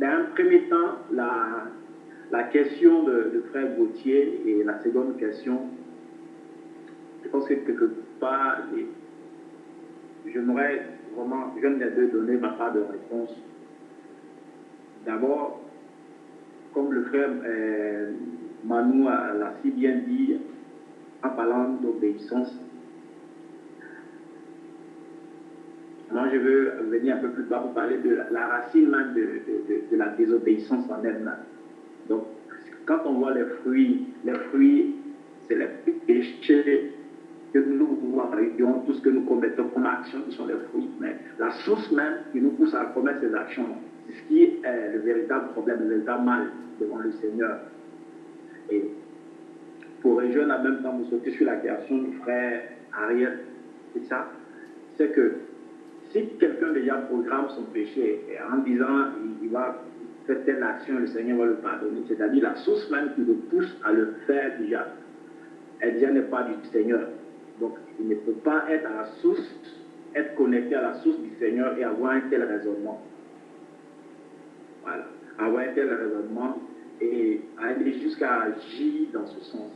dans un premier temps, la question de frère Gauthier et la seconde question, je pense que quelque part, je viens de donner ma part de réponse. D'abord, comme le frère Manu l'a si bien dit en parlant d'obéissance, moi je veux venir un peu plus bas pour parler de la racine même de la désobéissance en elle-même. Donc, quand on voit les fruits, c'est les péchés que nous voyons, tout ce que nous commettons comme action, qui sont les fruits. Mais la source même qui nous pousse à commettre ces actions, c'est ce qui est le véritable problème, le véritable mal devant le Seigneur. Et pour rejoindre en même temps, vous sautez sur la création du frère Ariel, c'est ça, c'est que si quelqu'un déjà programme son péché en disant il va faire telle action, le Seigneur va le pardonner, c'est-à-dire la source même qui le pousse à le faire déjà, elle déjà n'est pas du Seigneur. Donc, il ne peut pas être à la source, être connecté à la source du Seigneur et avoir un tel raisonnement. Voilà. Avoir un tel raisonnement et aller jusqu'à agir dans ce sens.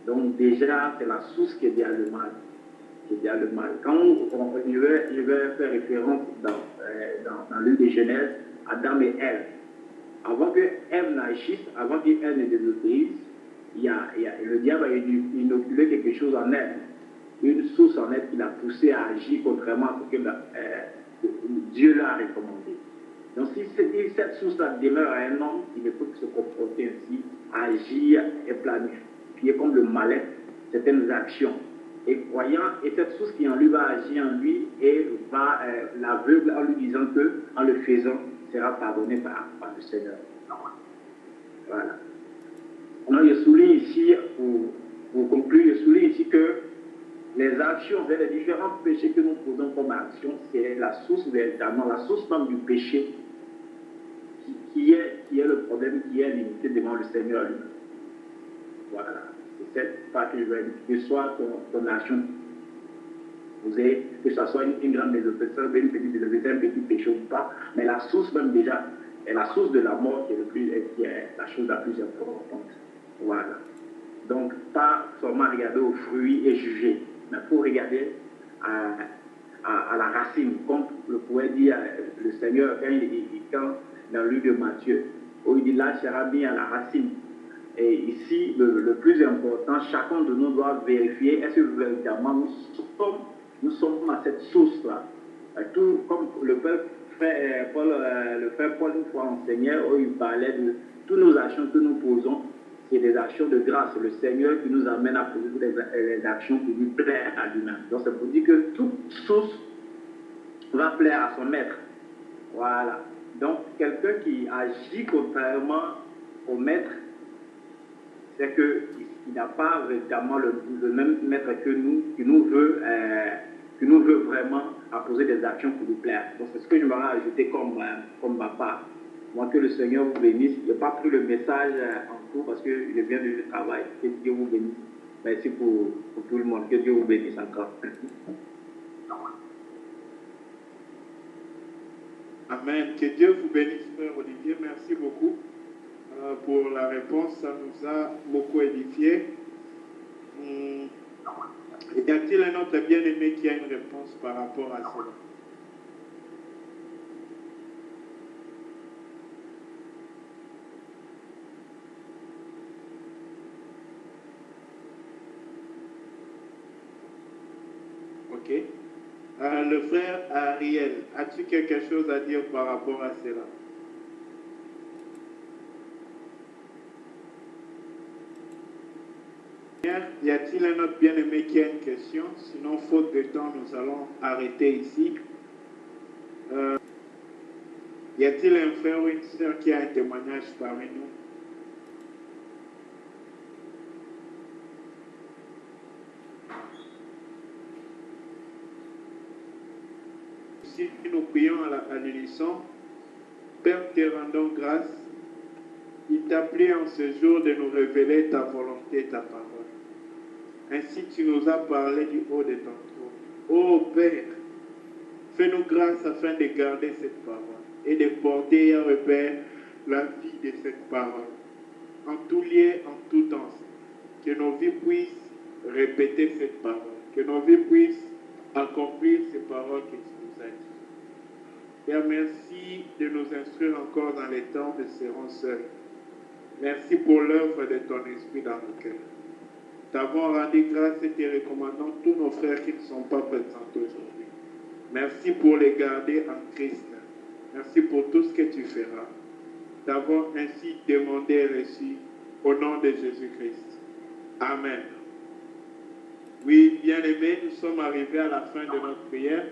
Donc, déjà, c'est la source qui est derrière le mal. Quand je vais faire référence dans l'une des Genèses, Adam et Ève. Avant que Ève n'agisse, avant qu'Ève ne désobéisse, le diable a inoculé quelque chose en elle, une source en elle qui l'a poussé à agir contrairement à ce que Dieu l'a recommandé. Donc si cette source-là demeure à un homme, il ne peut que se comporter ainsi, agir et planifier comme le malin certaines actions. Et croyant, et cette source qui en lui va agir en lui et va l'aveugle en lui disant que, en le faisant, sera pardonné par le Seigneur. Voilà. Alors, je souligne ici, pour conclure, je souligne ici que les actions, les différents péchés que nous posons comme action, c'est la source véritablement, la source même du péché qui est le problème, qui est limité devant le Seigneur lui-même. Voilà. C'est cette part que je veux dire, que soit ton action, que ce soit une grande désobéissance, une petite désobéissance, un petit péché ou pas, mais la source même déjà est la source de la mort qui est la chose la plus importante. Voilà. Donc, pas seulement regarder aux fruits et juger, mais il faut regarder à la racine, comme le pouvait dire le Seigneur quand dans le livre de Matthieu, où il dit là, sera bien à la racine. Et ici, le plus important, chacun de nous doit vérifier est-ce que véritablement nous sommes à cette source-là. Tout comme le frère Paul une fois enseignait, où il parlait de toutes nos actions que nous posons, c'est des actions de grâce. C'est le Seigneur qui nous amène à poser les actions qui lui plaisent à lui-même. Donc c'est pour dire que toute source va plaire à son maître. Voilà. Donc quelqu'un qui agit contrairement au maître, c'est qu'il n'a pas véritablement le même maître que nous, qui nous veut vraiment apposer des actions pour nous plaire. Donc c'est ce que je m'aurais ajouté comme ma part. Moi, que le Seigneur vous bénisse. Je n'ai pas pris le message en cours parce que je viens du travail. Que Dieu vous bénisse. Merci pour tout le monde. Que Dieu vous bénisse encore.
Amen. Que Dieu vous bénisse, frère Olivier. Merci beaucoup pour la réponse. Ça nous a beaucoup édifié. Y a-t-il un autre bien-aimé qui a une réponse par rapport à cela? Ok. Le frère Ariel, as-tu quelque chose à dire par rapport à cela? Y a-t-il un autre bien-aimé qui a une question? Sinon, faute de temps, nous allons arrêter ici. Y a-t-il un frère ou une sœur qui a un témoignage parmi nous? Si nous prions à l'unisson, Père, te rendons grâce. Il t'a plu en ce jour de nous révéler ta volonté, ta parole. Ainsi tu nous as parlé du haut de ton trône. Ô Père, fais-nous grâce afin de garder cette parole et de porter à repère la vie de cette parole. En tout lieu, en tout temps, que nos vies puissent répéter cette parole, que nos vies puissent accomplir ces paroles que tu nous as dites. Père, merci de nous instruire encore dans les temps de serons seuls. Merci pour l'œuvre de ton esprit dans nos cœurs. T'avons rendu grâce et te recommandons tous nos frères qui ne sont pas présents aujourd'hui. Merci pour les garder en Christ. Merci pour tout ce que tu feras. T'avons ainsi demandé et reçu au nom de Jésus-Christ. Amen. Oui, bien-aimés, nous sommes arrivés à la fin de notre prière.